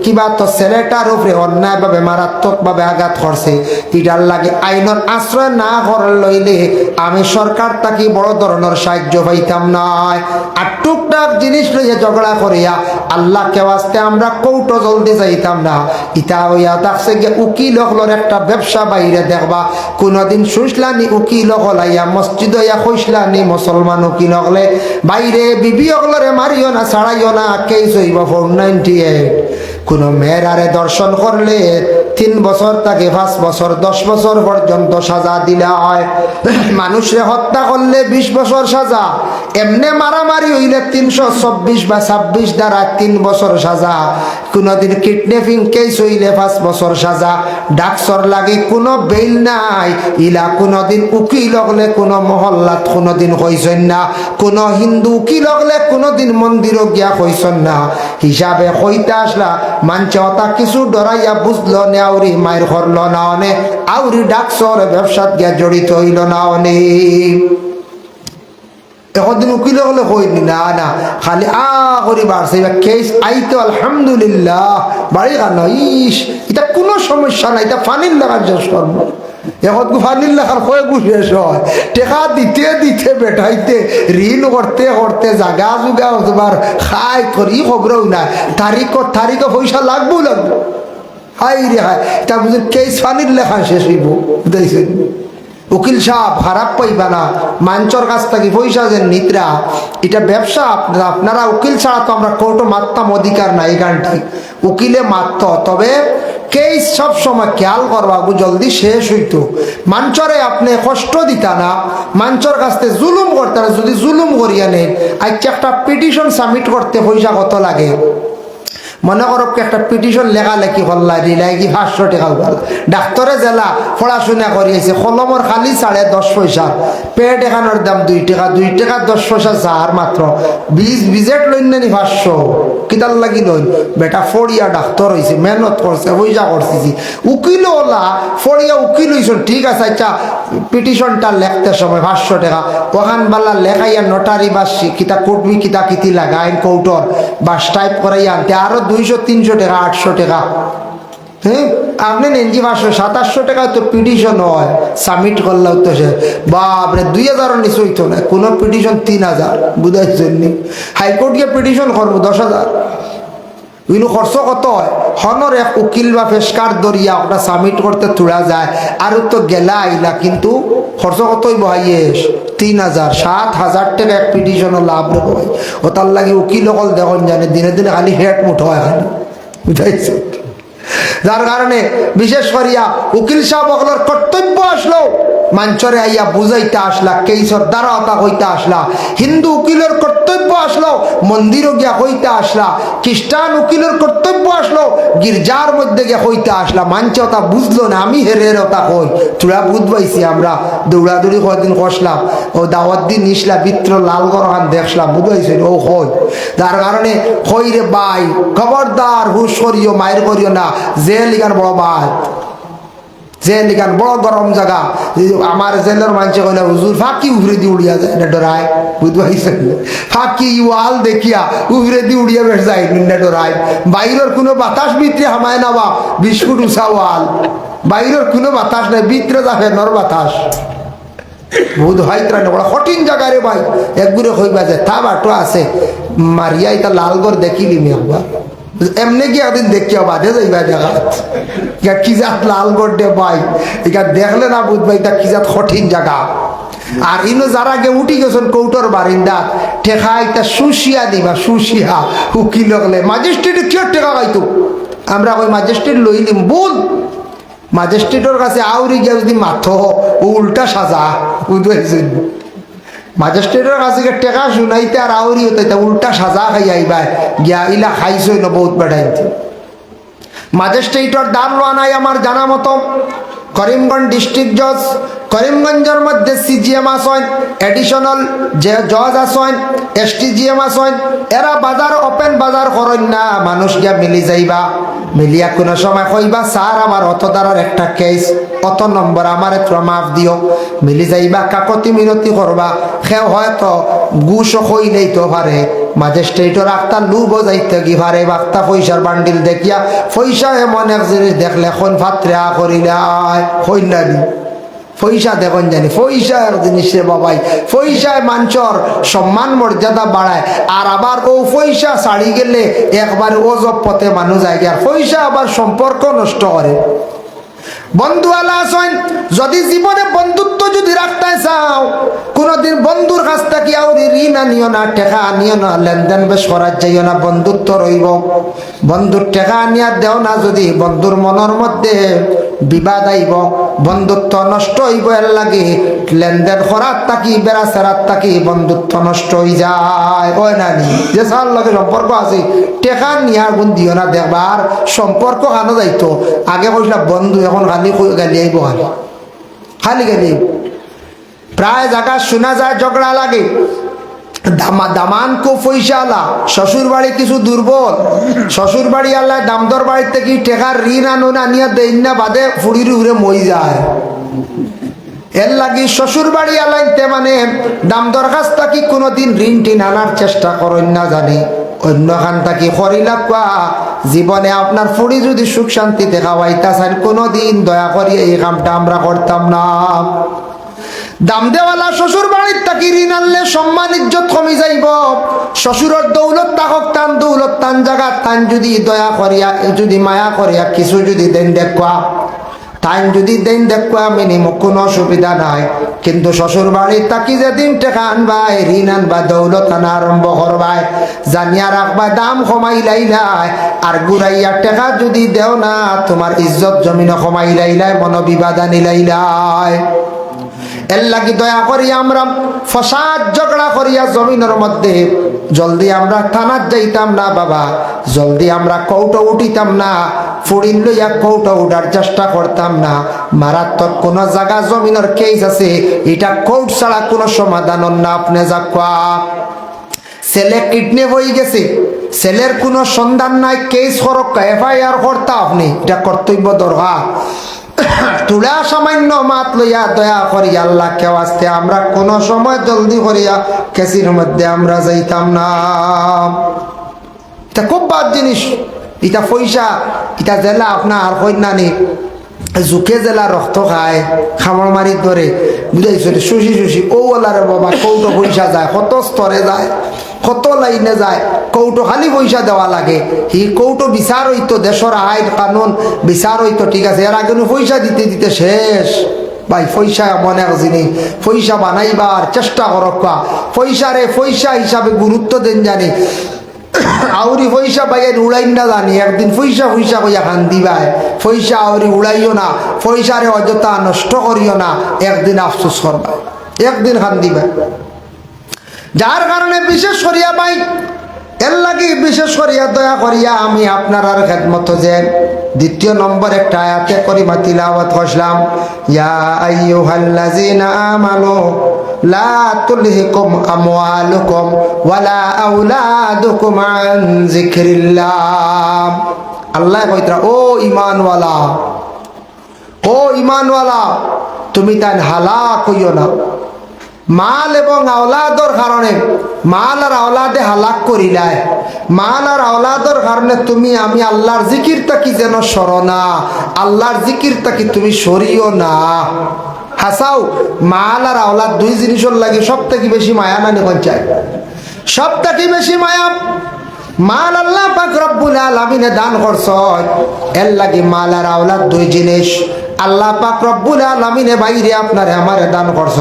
কিবা তো ছেলেটার উপরে অন্যায়ভাবে মারাত্মকভাবে আঘাত করছে, এটার লাগে আইনের আশ্রয় না করার লইলে আমি সরকার তাকে বড় ধরনের সাহায্য পাইতাম নয়। আর টুকটাক জিনিস লইয়া ঝগড়া করিয়া আল্লাহকে ওয়াস্তে আমরা কৌটো জলদি যাইতাম না। ইটা হইয়া দেখছে গিয়ে উকিল হলর একটা ব্যবসা বাইরে দেখবা কোনোদিন শুনলানি উকিল হলাইয়া মসজিদ হইয়া কইসলানি মুসলমান উকিল হলে বাইরে বিবি হলরে মারিও না ছাড়াইও না কেস হইব 498। কোন মেয়েরারে দর্শন করলে 3 বছর থেকে 5 বছর 10 বছর পর্যন্ত সাজা দিলা হয়। মানুষরে হত্যা করলে 20 বছর সাজা, এমনে মারামারি হইলে 324 বা 26 দ্বারা 3 বছর সাজা। কোনদিন কিডন্যাপিং কেস হইলে 5 বছর সাজা। ডাকসর লাগে কোনো বেইল নাই। ইলা কোনদিন উকিল হলে কোনো মহল্লাত কোনদিন হইছেন না, কোন হিন্দু উকিল হলে কোনদিন মন্দির গিয়া হইছেন না। হিসাবে হইতে আসলা মানছে অতা কিছু ডরাইয়া বুঝলো না আউরি মায়ের করল না অনে আউরি ডাকসর ব্যবসাত গিয়া জড়িত হইল না অনে। এখন উকিল হলে হইনি না না খালি করি বাড়ছে কেস আইতো আলহামদুলিল্লাহ বাড়ি গান ইস এটা কোনো সমস্যা নাই, এটা ফানির লাগার জন্য এখন ফানির লেখার কয়ে শেষ হয় টেকা দিতে দিতে বেটাইতে ঋণ করতে করতে জাগা জুগা তোমার খাই করি খবরও না তারিখ পয়সা লাগবো হাই রে হাই তা বুঝুন কেস ফানির লেখা শেষ হইব বুঝাইছেন উকিল সাহেব খারাপ পাইবা না মাঞ্চর কাছ থেকে পয়সা যে নিদ্রা এটা ব্যবসা আপনারা উকিল ছাড়া তো আমরা কোর্টও মারতাম অধিকার নাই এই গানটি উকিলে মারত তবে কেস সব সময় খেয়াল করবা জলদি শেষ হইতো মাঞ্চরে আপনি কষ্ট দিতা না মাঞ্চর কাছ থেকে জুলুম করতে না যদি জুলুম করিয়া নেন আজকে একটা পিটিশন সাবমিট করতে পয়সা কত লাগে মনে করো একটা পিটিশন লেখালেখি করলা দিলাই কি 500 টাকা উঠাল ডাক্তারে জেলা পড়াশোনা করিয়েছে কলমর খালি 10.5 পয়সা পেট এখানোর দাম 2 টাকা 10 পয়সা চার মাত্র বিজেট লইন নানি 500 কিতাল লাগি লইন বেটা ফড়িয়া ডাক্তার হয়েছে মেহনত করছে পয়সা করছি উকিল ওলা ফড়িয়া উকিল হয়েছেন ঠিক আছে আচ্ছা পিটিশনটা লেখতে সময় 500 টাকা ওখান বালা লেখাইয়া নোটারি বা কিতা কুটবি কিতা কিতি লাগা আইন কৌটর বা টাইপ করাইয়া আনতে আরো 200-300 টাকা 800 টাকা হ্যাঁ আপনি নেনজি 500-700 টাকা তো পিটিশন হয় সাবমিট করলেও তো সে বাপরে 2000 নিচে হইতো না কোনো পিটিশন 3000 বুঝাইছেন নি হাইকোর্ট গিয়ে পিটিশন করবো 10,000 কিন্তু খরচ কত হয় হনর এক উকিল বা পেশকার দরিয়া ওটা সাবমিট করতে তোলা যায় আর তো গেলা আইলা কিন্তু খরচ কতই বহাইয়েস 3,000-7,000 টাকা এক পিটিশনও লাভ রে ভাই ও তার লাগে উকিল অকল দেখুন জানে দিনে দিনে খালি হেট মুঠো হয় খালি বুঝাইছে যার কারণে বিশেষ করিয়া উকিল সাহেব অকলের কর্তব্য আসলো মাঞ্চরে আইয়া বুঝাইতে আসলা কেইসর দ্বারা হইতে আসলা হিন্দু উকিলের কর্তব্য আসলো মন্দিরও গিয়া হইতে আসলা খ্রিস্টান উকিলের কর্তব্য আসলো গির্জার মধ্যে গিয়া হইতে আসলা মাঞ্চ ওটা বুঝলো না আমি হেরের ওটা কই তোরা বুঝবাইছি আমরা দৌড়াদৌড়ি কদিন কষলাম ও দাওয়াত দিন নিসলা বিত্র লালগড় খান দেখলাম বুঝবাইছি ও কই যার কারণে কই রে ভাই খবরদার হুশ করিও মায়ের করিও না জেল ইগান বড় ভাই জেল ইগান বড় গরম জায়গা আমার জেলের মানুষে কইলে হুজুর ফাঁকি উফরে দিয়ে উড়িয়া যায় না ডরায় বুঝবাইছেন ফাঁকি ওয়াল দেখিয়া উফরে দিয়ে উড়িয়া বেশ যায় না ডরায় বাইরের কোনো বাতাস ভিতরে হামায় না বা 20 ফুট উঁচা ওয়াল বাইরের কোনো বাতাস নাই ভিতরে যাবে নর বাতাস বহুত হাইত্রা না বড় কঠিন জায়গা রে ভাই একগুড়ে কইবা যে তা বাটো আছে মারিয়া এটা লালগড় দেখিলি মি একবার এমনি কি একদিন দেখিয়া বাদে যাইবা দেখা কি জাত লালগড় দে ভাই এটা দেখলে না বুঝবা এটা কি জাত কঠিন জায়গা আর ইনো যারা গে উঠি গেছেন কৌটর বারিন্দা ঠেকা এটা সুশিয়া দিবা সুশিয়া উকিল হলে ম্যাজিস্ট্রেট কি টেকা গাইতো আমরা ওই ম্যাজিস্ট্রেট লইলিম বল ম্যাজিস্ট্রেটের কাছে আউরি গিয়া যদি মাথ উল্টা সাজা বুঝবাইছেন ম্যাজিস্ট্রেটের কাছে টেকা শুনাইতে আর আউরি হতে উল্টা সাজা খাই আইবা গিয়া ইলা খাইছই না বহুত বেড়াইতে ম্যাজিস্ট্রেটের দাম লওয়া নাই আমার জানা মতো করিমগঞ্জ ডিস্ট্রিক্ট জজ করিমগঞ্জের মধ্যে সিজিএম আসেন এডিশনাল যে জজ আসেন এসটিজিএম আসেন এরা বাজার ওপেন বাজার করেন না মানুষ গিয়া মিলি যাইবা মিলিয়া কোনো সময় কইবা স্যার আমার অত দ্বারার একটা কেস অত নম্বর আমার একটু মাফ দিও মিলি যাইবা কাকতি মিনতি করবা সেও হয়তো ঘুষও কইলেই তো পারে ম্যাজিস্ট্রেটর আক্তা লুব যাইতে কি পারে বাক্তা পয়সার বান্ডিল দেখিয়া পয়সা এমন এক জিনিস দেখলে এখন ভাত্রে করিলে কইনানি পয়সা দেখুন জানি পয়সা এক জিনিস রে বাবাই পয়সায় মানুষের সম্মান মর্যাদা বাড়ায় আর আবার ও পয়সা ছাড়ি গেলে একবার ওজব পথে মানুষ যায় আর পয়সা আবার সম্পর্ক নষ্ট করে বন্ধু আলা আসেন যদি জীবনে বন্ধুত্ব যদি রাখতে চাও কোনদিন বন্ধুর কাছ থেকে আউরি ঋণ আনিও না টেকা আনিও না লেনদেন বেশ করার যাইও না বন্ধুত্ব রইব বন্ধুর টেকা আনিয়া দেও না যদি বন্ধুর মনের মধ্যে বিবাদ আইব বন্ধুত্ব নষ্ট হইব এর লাগে লেনদেন করার তাকি বেড়া সেরার তাকি বন্ধুত্ব নষ্ট হয়ে যায় ওই নানি যে সার লগে সম্পর্ক আছে টেকা নিয়ার গুণ দিও না দেখবার সম্পর্ক কানো যাইতো আগে কইলা বন্ধু এখন খালি গালি আইব খালি গালি প্রায় জায়গা শোনা যায় ঝগড়া লাগে দামান কো পয়সা আলা শ্বশুর বাড়ি কিছু দুর্বল শ্বশুর বাড়ি আল্লাহ দামদর বাড়ির থেকে টেকার ঋণ আনো না নিয়ে দেন না বাদে ফুড়ির উড়ে মই যায় এর লাগি শ্বশুর বাড়ি আলাইতে মানে দামদর কাছ থেকে কোনোদিন ঋণ টিন আনার চেষ্টা করেন না জানি অন্য খান থাকি খরিলা কোয়া জীবনে আপনার ফুড়ি যদি সুখ শান্তিতে খাওয়াইতা চান কোনোদিন দয়া করি এই কামটা আমরা করতাম না। দাম দেওয়ালা শ্বশুর বাড়ির তাকি ঋণ আনলে সম্মান ইজ্জত কমি যাইব। শ্বশুরের দৌলত তাকক টান দৌলত টান জায়গা টান যদি দয়া করিয়া যদি মায়া করিয়া কিছু যদি দেন দেখুয়া টাইম যদি দেন দেখুয়া মিনিমম কোনো অসুবিধা নাই। কিন্তু শ্বশুর বাড়ির তাকি যেদিন টেকা আনবাই ঋণ আনবা দৌলত আনা আরম্ভ করবাই জানিয়া রাখবা দাম কমাই লাইলাই আর গুড়াইয়া টেকা যদি দেও না তোমার ইজ্জত জমিন কমাই লাইলাই মনোবিবাদ আনি লাইলাই। এর লাগি দয়া করি আমরা ফসাদ ঝগড়া করিয়া জমিনের মধ্যে জলদি আমরা থানাত যাইতাম না বাবা, জলদি আমরা কৌটো উঠিতাম না, ফুড়িন লইয়া কৌটো উঠার চেষ্টা করতাম না। মারাত্মক কোন জায়গা জমিনের কেস আছে এটা কোর্ট ছাড়া কোনো সমাধান না। আপনি যা কোয়া ছেলে কিডনি হয়ে গেছে, ছেলের কোনো সন্ধান নাই, কেস করক FIR করতা আপনি, এটা কর্তব্য দরকার। তুলা সামান্য মাত লইয়া দয়া করি আল্লাহ কেউ আসতে আমরা কোন সময় জলদি করিয়া কেসির মধ্যে আমরা যাইতাম না। এটা খুব বাদ জিনিস। এটা পয়সা এটা জেলা আপনার আর কন্যানি জুকে জেলা রক্ত খায় খামর মারি ধরে বুঝাইছে শুষি শুষি ও ওলারে বাবা কৌটো পয়সা যায়, কত স্তরে যায়, কত লাইনে যায়, কৌটো খালি পয়সা দেওয়া লাগে। হি কৌটো বিচার হইতো দেশের আইন কানুন বিচার হইতো ঠিক আছে, এর আগে পয়সা দিতে দিতে শেষ। ভাই পয়সা এমন এক জিনিস, পয়সা বানাইবার চেষ্টা করক, পয়সারে পয়সা হিসাবে গুরুত্ব দেন জানি আউরি পয়সা বাইয়ের উড়াই না জানি একদিন পয়সা পয়সা কইয়া খান দিবাই পয়সা আউরি উড়াইও না, পয়সারে অযথা নষ্ট করিও না, একদিন আফসোস করবা, একদিন খান দিবাই। যার কারণে বিশেষ করিয়া ভাই এর লাগি বিশেষ করিয়া দয়া করিয়া আমি আপনার আর খেদমত যে দ্বিতীয় নম্বর একটা আয়াতে করিমা তিলাওয়াত করলাম, ইয়া আইয়ুহাল্লাযিনা আমানু লা তুলহিকুম আমওয়ালুকুম ওয়ালা আওলাদুকুম আন যিকরিল্লাহ। আল্লাহ কইতরা ও ঈমানওয়ালা, ও ঈমানওয়ালা তুমি তাই হালাক হইও না। মাল এবং আওলাদর কারণে মাল আর আওলাদে হালাক করিলাই, মাল আর আওলাদর কারণে তুমি আমি আল্লাহর জিকির তাকি যেন সরো না, আল্লাহর জিকির তাকি তুমি সরিও না। হাসাও মাল আর আওলাদ দুই জিনিসের লাগে সব থেকে বেশি মায়া না নিখন চাই, সব থেকে বেশি মায়া মাল আল্লাহ পাক রব্বুল আলামিনে দান করছ। এর লাগি মাল আর আওলাদ দুই জিনিস আল্লাহ পাক রব্বুল আলামিনে বাইরে আপনারে আমারে দান করছ।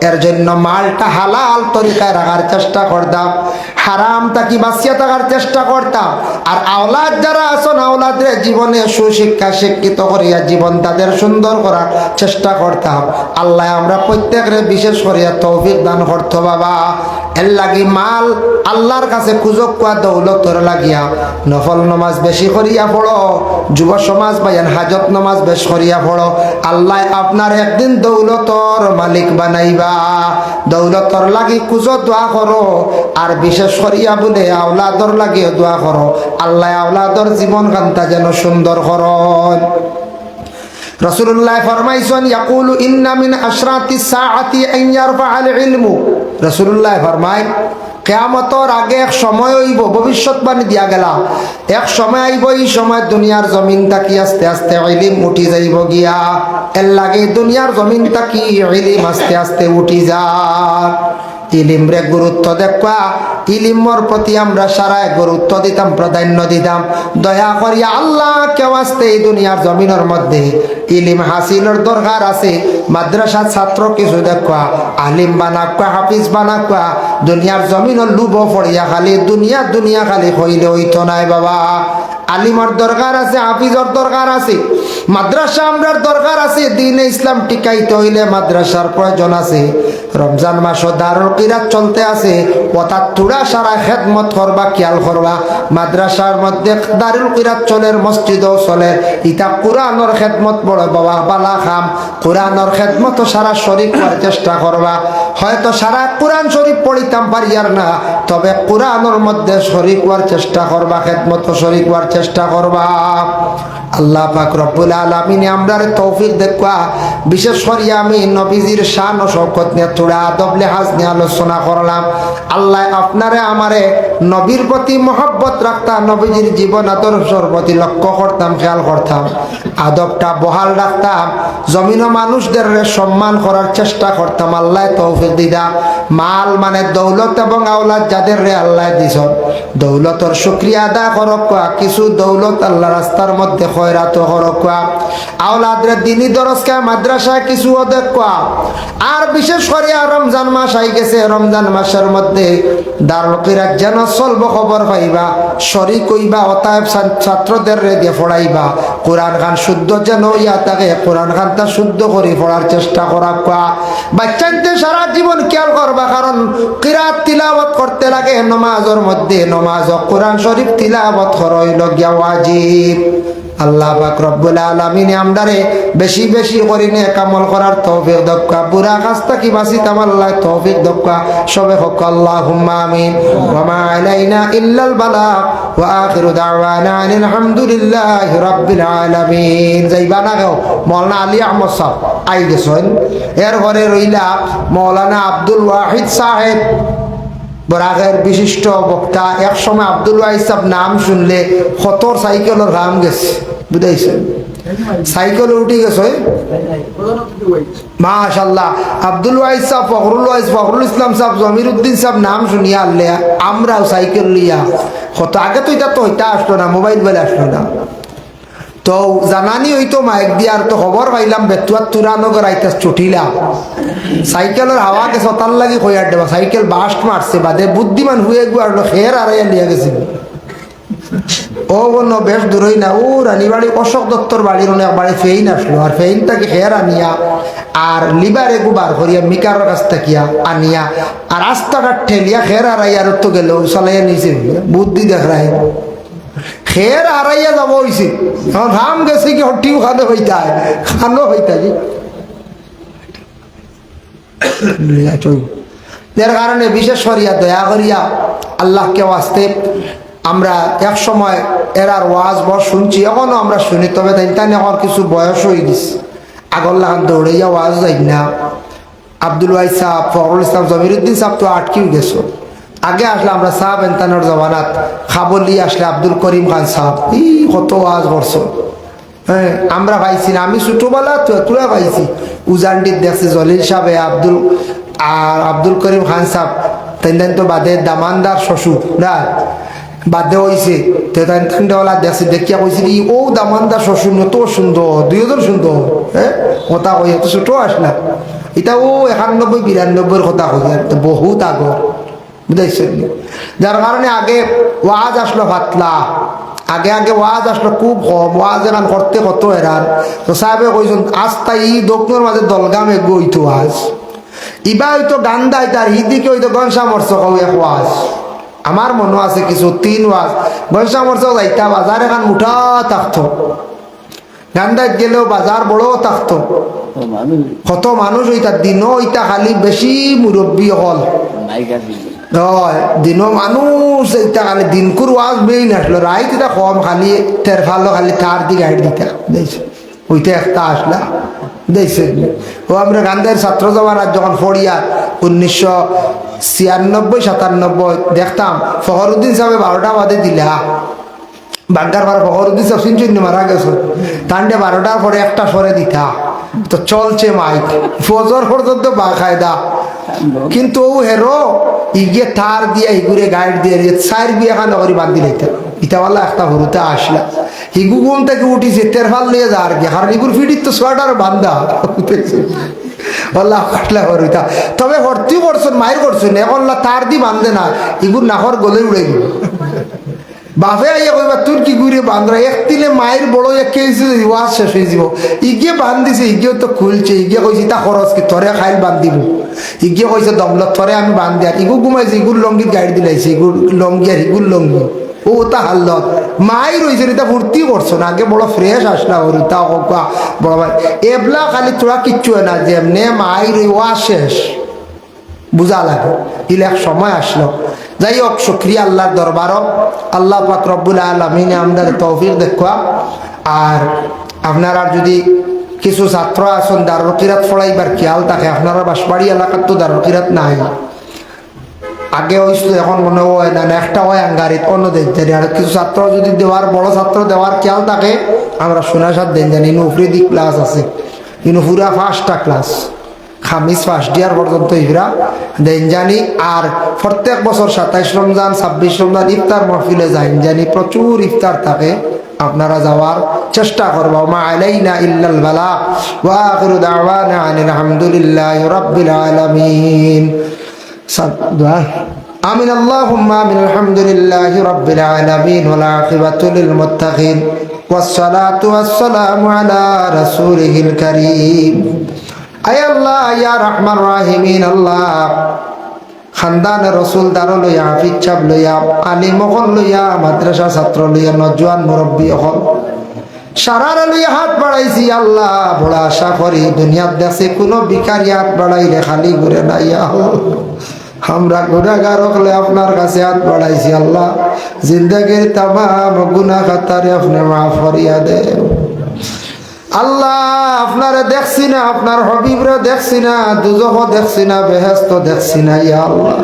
এর জন্য মালটা হালাল তরিকায় রাখার চেষ্টা করতাম, হারাম তাকি বাঁচিয়ে থাকার চেষ্টা করতাম। আর আওলাদ যারা আছেন আওলাদের জীবনে সুশিক্ষা শিক্ষিত করিয়া জীবন তাদের সুন্দর করার চেষ্টা করতাম। আল্লাহ আমরা প্রত্যেকের বিশেষ করিয়া তৌফিক দান করতো বাবা। এর লাগি মাল আল্লাহর কাছে খুঁজক কোয়া দৌলতর লাগিয়া নফল নমাজ বেশি করিয়া পড়ো, যুব সমাজ বায়ান হাজত নমাজ বেশ করিয়া পড়ো। আল্লাহ আপনার একদিন দৌলতর মালিক বানাইবা, দৌলতর লাগি খুঁজো দোয়া করো। আর বিশেষ করিয়া বলে আওলাদর লাগিয়ে দোয়া করো, আল্লাহ আওলাদর জীবন কান্তা যেন সুন্দর করন। রাসূলুল্লাহ ফরমাইছেন ইয়াকুলু ইন্না মিন আশরাতিস সাআতি আন ইয়ারফাআল ইলমু। রাসূলুল্লাহ ফরমায় কিয়ামতের আগে এক সময় হইব, ভবিষ্যৎবাণী দিয়া গেলা এক সময় আইব, এই সময় দুনিয়ার জমিন তাকি আস্তে আস্তে ইলম উঠি যাইব গিয়া। এর লাগে দুনিয়ার জমিন তাকি ইলম আস্তে আস্তে উঠি যায়। ইলিমরে গুরুত্ব দেখা, ইলিমর প্রতি আমরা সারায় গুরুত্ব দিতাম, প্রাধান্য দিতাম। দয়া করিয়া আল্লাহ কেউ আসতে এই দুনিয়ার জমিনের মধ্যে ইলিম হাসিলের দরকার আছে। মাদ্রাসা ছাত্র কিছু দেখা, আলিম বানাকা হাফিজ বানাকা, দুনিয়ার জমিনের লুব পড়িয়া খালি দুনিয়া দুনিয়া খালি হইলে হইতো নাই বাবা। আলিমর দরকার আছে, হাফিজর দরকার আছে, মাদ্রাসা আমরার দরকার আছে। দ্বীনে ইসলাম টিকাইতে হইলে মাদ্রাসার প্রয়োজন আছে। রমজান মাসও দারুল কিরাত চলতে আছে, ওটা তুড়া সারা খেদমত করবা, খেয়াল করবা। মাদ্রাসার মধ্যে দারুল কিরাত চলের, মসজিদও চলে, ইটা কোরআনের খেদমত বড় বাবা বালা খাম। কোরআনের খেদমত সারা শরীক করার চেষ্টা করবা। হয়তো সারা কোরআন শরীফ পড়িতাম পারি আর না, তবে কোরআনের মধ্যে শরীক হওয়ার চেষ্টা করবা, খেদমত শরীক হওয়ার চেষ্টা করবা। আল্লাহ পাক রব্বুল আলামিন আমরার তৌফিক দেখবা। বিশেষ করে আমি নবীজির শান ও শওকত নিয়ে থোড়া আদব লেহাজ নিয়ে আলোচনা করলাম। আল্লাহ আপনারে আমারে নবীর প্রতি মহব্বত রাখতাম, নবীজির জীবন আদর্শের প্রতি লক্ষ্য করতাম, খেয়াল করতাম, আদবটা বহাল রাখতাম, জমিন মানুষদের সম্মান করার চেষ্টা করতাম। আল্লাহ তৌফিক দিদা। মাল মানে দৌলত এবং আওলাদ যাদের রে আল্লাহ দিছ, দৌলতর শুকরিয়া আদা করক, কিছু দৌলত আল্লাহ রাস্তার মধ্যে খয়রাত করক, আওলাদরে দিনী দরজকে মাদ্রাসায় কিছু দেখ। আর বিশেষ করে রমজান মাস আই গেছে, রমজান মাসের মধ্যে দারুল কিরাত যেন চলব খবর পাইবা, শরীক হইবা, অতএব ছাত্রদের রে দিয়ে পড়াইবা, কোরআন খান শুদ্ধ যেন ইয়া থাকে, কোরআন খানটা শুদ্ধ করে পড়ার চেষ্টা করা। বাচ্চাদের সারা জীবন খেয়াল করবা, কারণ কিরাত তিলাওয়াত করতে লাগে নমাজের মধ্যে, নমাজ কোরআন শরীফ তিলাওয়াত হইল গিয়া ওয়াজিব। আল্লাহ পাক রব্বুল আলামিন আমদারে বেশি বেশি করে নেক আমল করার তৌফিক দক্কা, বুরা কাজ থেকে বাঁচিতাম আল্লাহ তৌফিক দক্কা। সবে হোক আল্লাহুম্মা আমিন। ওয়া মা আলাইনা ইল্লাল বালাগ ওয়া আখিরু দাওয়ানা আলহামদুলিল্লাহি রাব্বিল আলামিন। যাইবা না গো মাওলানা আলী আহমদ সাহেব আই গেছেন, এর ঘরে রইলা মাওলানা আব্দুল ওয়াহিদ সাহেব, বরাগের বিশিষ্ট বক্তা। এক সময় আব্দুল ওয়াহিদ সাহেব নাম শুনলে খতর সাইকেলের রাম গেছে, বুঝাইছেন, সাইকেলে উঠে গেছে মাশাআল্লাহ। আব্দুল ওয়াহিদ সাহেব, ফখরুল ইসলাম সাহেব, জমির উদ্দিন সাহেব নাম শুনিয়া আনলে আমরাও সাইকেল লিয়া কত আগে তো এটা তো হইতা আসলো না, মোবাইল বলে আসলো না, তো জানানি হইতো মাইক দিয়ার, তো খবর পাইলাম বেতুয়ার তুরানগর আইতাস চটিলা সাইকেলের হাওয়া গেছে, তার লাগি কইয়ার দেবা সাইকেল বাস্ট মারছে, বাদে বুদ্ধিমান হয়ে গুয়ারলো খের আড়াইয়া লিয়া গেছিল। ও বন্য বেশ দূরই না, ও রানীবাড়ি অশোক দত্তর বাড়ির অনেক বাড়ি ফেইন আসলো, আর ফেইনটাকে খের আনিয়া আর লিবারে গুবার করিয়া মিকার কাছ থাকিয়া আনিয়া আর রাস্তাটা ঠেলিয়া খের আড়াইয়ার তো গেল চালাইয়া নিচে, বুদ্ধি দেখায় খের হারাইয়া যাব হয়েছে, এখন রাম গেছে কি হটিও খানো হইতায়, খানো হইতায় এর কারণে বিশেষ করিয়া দয়া করিয়া আল্লাহকে ওয়াস্তে আমরা এক সময় এরার ওয়াজ বস শুনছি, এখনো আমরা শুনি, তবে তাই এখন কিছু বয়স হয়ে গেছে, আগল্লাহ দৌড়াইয়া ওয়াজ যাই না। আব্দুল ওয়াহিদ সাহেব, ফখরুল ইসলাম, জমির উদ্দিন সাহেব তো আটকেও গেছো। আগে আসলে আমরা সাহাব এনতানোর জমানাত খাবলি আসলে আব্দুল করিম খান সাহেব কত ওয়াজ করছো, হ্যাঁ আমরা পাইছি না, আমি ছোটবেলা তোরা পাইছি, উজানডির দেখছি জলিল সাহেব, আব্দুল করিম খান সাহেব, তাই তো বাদে দামানদার শ্বশুর না বাদে হয়েছে, তো তাইওয়ালা দেখছি, দেখিয়া কইছি ও দামানদার শ্বশুর নত সুন্দর, দুইজন সুন্দর, হ্যাঁ কথা কই এত ছোট আসলা, এটা ও 91-92 কথা কই, বহুত আগর, বুঝাইছেন। যার কারণে আগে ওয়াজ আসলো পাতলা, আগে ওয়াজ আসলো খুব কম, ওয়াজ এখান করতে কত এরান, তো সাহেবে কইছেন আস্তা ই দক্ষিণের মাঝে দলগাম এগো হইতো ওয়াজ, ইবা হইতো গান দায় তার হিদিকে হইতো গনসা মরছ কৌ এক ওয়াজ, আমার মনে আছে কিছু 3 ওয়াজ গনসা মরছ যাইতা, বাজার এখান মুঠা থাকতো, গান দায় গেলেও বাজার বড় থাকতো, কত মানুষ হইতা, দিনও হইতা খালি বেশি মুরব্বী হল দিন মানুষ এইটা খালি দিনকুর ওয়াজ মেইন আসলো, রাইত এটা কম খালি তের ফালো খালি তার দিকে গাইড দিতা দেখছে, ওইটা একটা আসলা দেখছে। ও আমরা গান্ধের ছাত্র জমানার যখন ফড়িয়া 1996-97 দেখতাম ফখরুদ্দিন সাহেব 12টা বাদে দিলা বাঙ্গার পর ফখরুদ্দিন সাহেব সিনচুন্নি মারা গেছে, তান্ডে 12টার পরে একটা সরে দিতা, তো চলছে মাইক ফজর পর্যন্ত বা খায়দা, কিন্তু ও হেরো ইগে তার দিয়ে হিগুরে গাইড দিয়ে চার বিয়ে খান করে বান্ধি লাইতে, ইটাওয়ালা একটা হরুতে আসলা হিগু ঘুম থেকে উঠিছে তের ফাল লিয়ে যা আর কি, কারণ ইগুর ফিটির তো সোয়াটার বান্ধা আল্লাহ কাটলা হরুতা, তবে ভর্তি করছেন মায়ের করছেন এখন তার দি বান্ধে না, ইগুর নাহর গলে উড়ে গেল, বাপে আইয়া কইবা তোর কি ঘুরে বান্ধরা, এক তিলে মায়ের বড় একে ওয়াজ শেষ হয়ে যাব, ইগে বান্ধিছে, ইগেও তো খুলছে, ইগে কইছে তা খরচ কি তরে খাইল বান্ধিব, ইগে কইছে দমলত তরে আমি বান্ধি, আর ইগু ঘুমাইছে, ইগুর লঙ্গির গাড়ি দিলাইছে, ইগুর লঙ্গি আর ইগুর লঙ্গি, ও তা হাল্লত মাই রয়েছে, এটা ফুর্তি করছো না, আগে বড় ফ্রেশ আসলা ওর তা বড় ভাই এবলা খালি তোরা কিচ্ছু না, যেমনে মাই রই ওয়া শেষ বুঝা লাগে। ইলে এক সময় আসলো। যাই হোক, শুকরিয়া আল্লাহর দরবারও। আল্লাহ পাক রব্বুল আলামিন আমাদের তৌফিক দেখা। আর আপনারা যদি কিছু ছাত্র আছেন দারুল কিরাত পড়াইবার খেয়াল থাকে, আপনারা বাঁশবাড়ি এলাকার তো দারুল কিরাত নাই, আগে হয়েছিল, এখন মনে হয় না, একটা হয় আঙ্গারিত অন্য দেশ। আর কিছু ছাত্র যদি দেওয়ার, বড় ছাত্র দেওয়ার খেয়াল থাকে, আমরা সোনাসাদ দেন জানি ইনুফ্রিদি ক্লাস আছে, ইনুফুরা 5টা ক্লাস, খামিস ফার্স্ট ইয়ার পর্যন্ত ইফরা দেন জানি। আর প্রত্যেক বছর 27 রমজান 26 রমজান ইফতার মহফিলে যাই জানি, প্রচুর ইফতার থাকে, আপনারা যাওয়ার চেষ্টা করবো। মা আলাইনা ইল্লাল বালাগ ওয়া আখিরু দাওয়ানা আনিল হামদুলিল্লাহি রাব্বিল আলামিন। آمين اللهم آمين الحمد لله رب العالمين والعاقبة للمتقين والصلاة والسلام على رسوله الكريم أي الله يا رحمن الراحمين الله খানদান রসুল দারো লইয়া, হাফিজ সাহেব লইয়া, আলিম হল লইয়া, মাদ্রাসা ছাত্র লইয়া, নজওয়ান মুরব্বী হল সারার লইয়া হাত বাড়াইছি আল্লাহ। বড় আশা করি দুনিয়ার দেশে কোনো বিকারি হাত বাড়াইলে খালি ঘুরে না। আমরা গুনাহগার হলে আপনার কাছে হাত বাড়াইছি আল্লাহ, জিন্দেগির তামাম গুনাহ খাতারে আপনি মাফ করিয়া দেন আল্লাহ। আপনারে দেখছি না, আপনার হবিবরে দেখছি না, দুজখ দেখছি না, বেহেশত দেখছি না ইয়া আল্লাহ।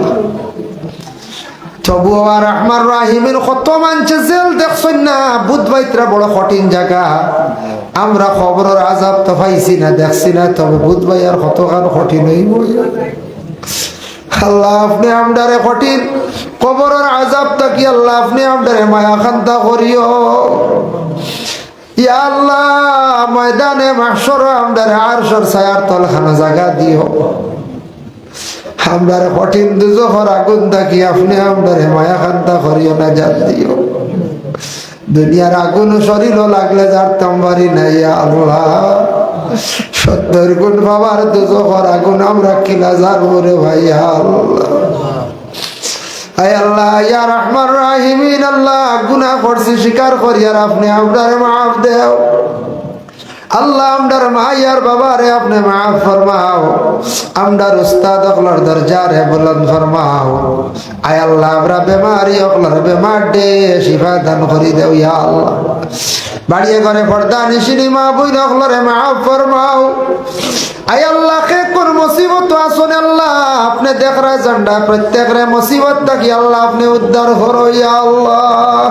তবুও আর রহমান রাহিমের কত মানছে জেল দেখছেন না, বুধবাইতরা বড় কঠিন জায়গা। আমরা খবরের আজাব তো পাইছি না, দেখছি না, তবে বুধবাই আর কতখান কঠিন হইব আল্লাহ। আপনি আমদারে কঠিন কবরের আজাব থাকি আল্লাহ, আপনি আমদারে মায়া খান্তা করিও ইয়া আল্লাহ। ময়দানে মাহশর আমদারে আরশের ছায়ার তলখানা জায়গা দিও। আমদারে কঠিন দুজখের আগুন থাকি আপনি আমদারে মায়া খান্তা করিও, না জাত দিও। দুনিয়ার আগুন শরীর লাগলে যার তম্বারি নাই আল্লাহ। 70 গুণ বাবার দুজখের আগুন আমরা কিলা যাবো রে ভাই আল্লাহ। আয় আল্লাহ ইয়া রহমান রাহিমিন আল্লাহ, গুনাহ করছি স্বীকার করি, আর আপনি আমরারে মাফ দেও আল্লাহ। আমরার মাইয়ার বাবারে আপনি মাফ ফরমাও, আমরার উস্তাদ অকলার দরজারে বুলন্দ ফরমাও। আয় আল্লাহ আমরা বেমারি অকলার বেমার দে শিফা দান করি দেও ইয়া আল্লাহ। বাড়িয়ে ঘরে পর্দা নিশিনি মা বইন অকলারে মাফ ফরমাও। আয় আল্লাহ কে কোন মুসিবত আসুন আল্লাহ, আপনি দেখরা জান্ডা প্রত্যেকরে মুসিবত থাকি আল্লাহ আপনি উদ্ধার করো ইয়া আল্লাহ।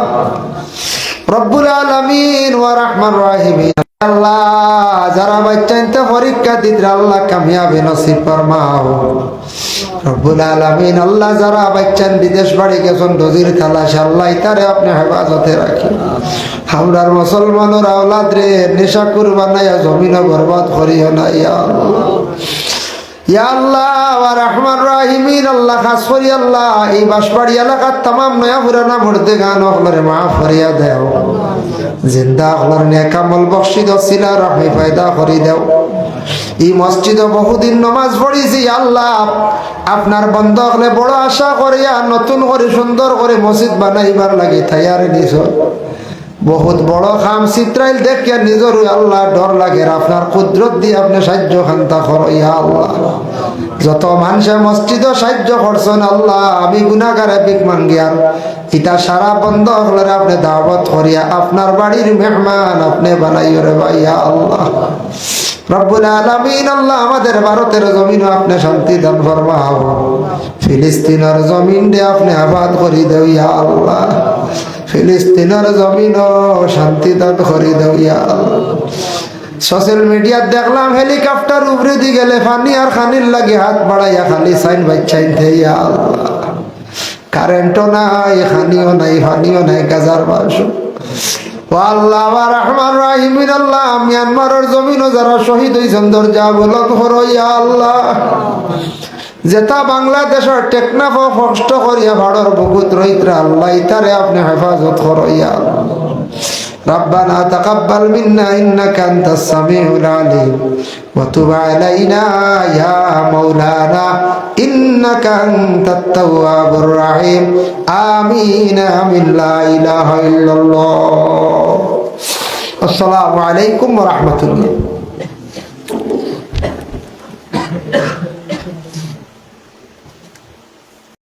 রব্বুল আলামিন ওয়া রহমান রাহিমিন আল্লাহ, যারা বাচ্চাইতে পরীক্ষা দিতে আল্লাহ কামিয়াবি নসিব ফরমাও। রব্বুল আলামিন আল্লাহ, যারা বাচ্চান বিদেশ বাড়ি গেছেন দজির খালাস আল্লাহ ইতারে আপনি হেফাজতে রাখি। আমরার মুসলমানের আওলাদ রে নেশা কুরবানাইয়া জমিন বরবাদ করিও না ইয়া আল্লাহ। ইয়া আল্লাহ ওয়া রহমান রাহিমিন আল্লাহ, খাস করি আল্লাহ এই বাঁশবাড়ি এলাকার তামাম নয়া পুরানা মুর্দে গান হলরে মাফ করিয়া দেও। জিন্দা হলর নেকামল বখশিদ সিলা রহমি ফায়দা করি দেও। এই মসজিদে বহুদিন নমাজ পড়িছি আল্লাহ, আপনার বন্ধ হলে বড় আশা করিয়া নতুন করে সুন্দর করে মসজিদ বানাইবার লাগে তৈয়ারি নিছ। বহুত বড় খাম চিত্রাইল দেখিয়া নিজর আল্লাহ ডর লাগে, আপনার কুদরত দিয়ে আপনি সাহায্য খান্তা করো ইয়া আল্লাহ। যত মানুষে মসজিদ সাহায্য করছেন আল্লাহ, আমি গুনাহগারে ভিক মাঙ্গিয়ার ইটা সারা বন্ধ হলে আপনি দাওয়াত করিয়া আপনার বাড়ির মেহমান আপনি বানাইও রে ভাইয়া আল্লাহ। রব্বুল আলামিন আল্লাহ, আমাদের ভারতের জমিনও আপনি শান্তি দান ফরমাও। ফিলিস্তিনের জমিন দিয়ে আপনি আবাদ করি দেও ইয়া আল্লাহ। ফিলিস্তিনের জমিনও শান্তি দান করি দেও ইয়া আল্লাহ। সোশ্যাল মিডিয়াত দেখলাম হেলিকপ্টার উপরে দি গেলে পানি আর খানির লাগে হাত বাড়াইয়া খালি সাইন বাইচাইন ইয়া আল্লাহ। কারেন্টও নাই, খানিও নাই, পানিও নাই, গাজার বাস আল্লাহ ওয়া রহমান রাহিমিন আল্লাহ, মিয়ানমারের জমিনও যারা শহীদ হইছেন দরজা বুলন্দ করো ইয়া আল্লাহ। যেটা বাংলাদেশের টেকনাফ কষ্ট করিয়া ভাড়র বুকুত রইত্রা আল্লাহ ইতারে আপনি হেফাজত করো ইয়া আল্লাহ। ربنا تقبل منا إنك أنت السميع العليم وتب علينا يا مولانا إنك أنت التواب الرحيم آمين آمين لا إله إلا الله. السلام عليكم ورحمة الله.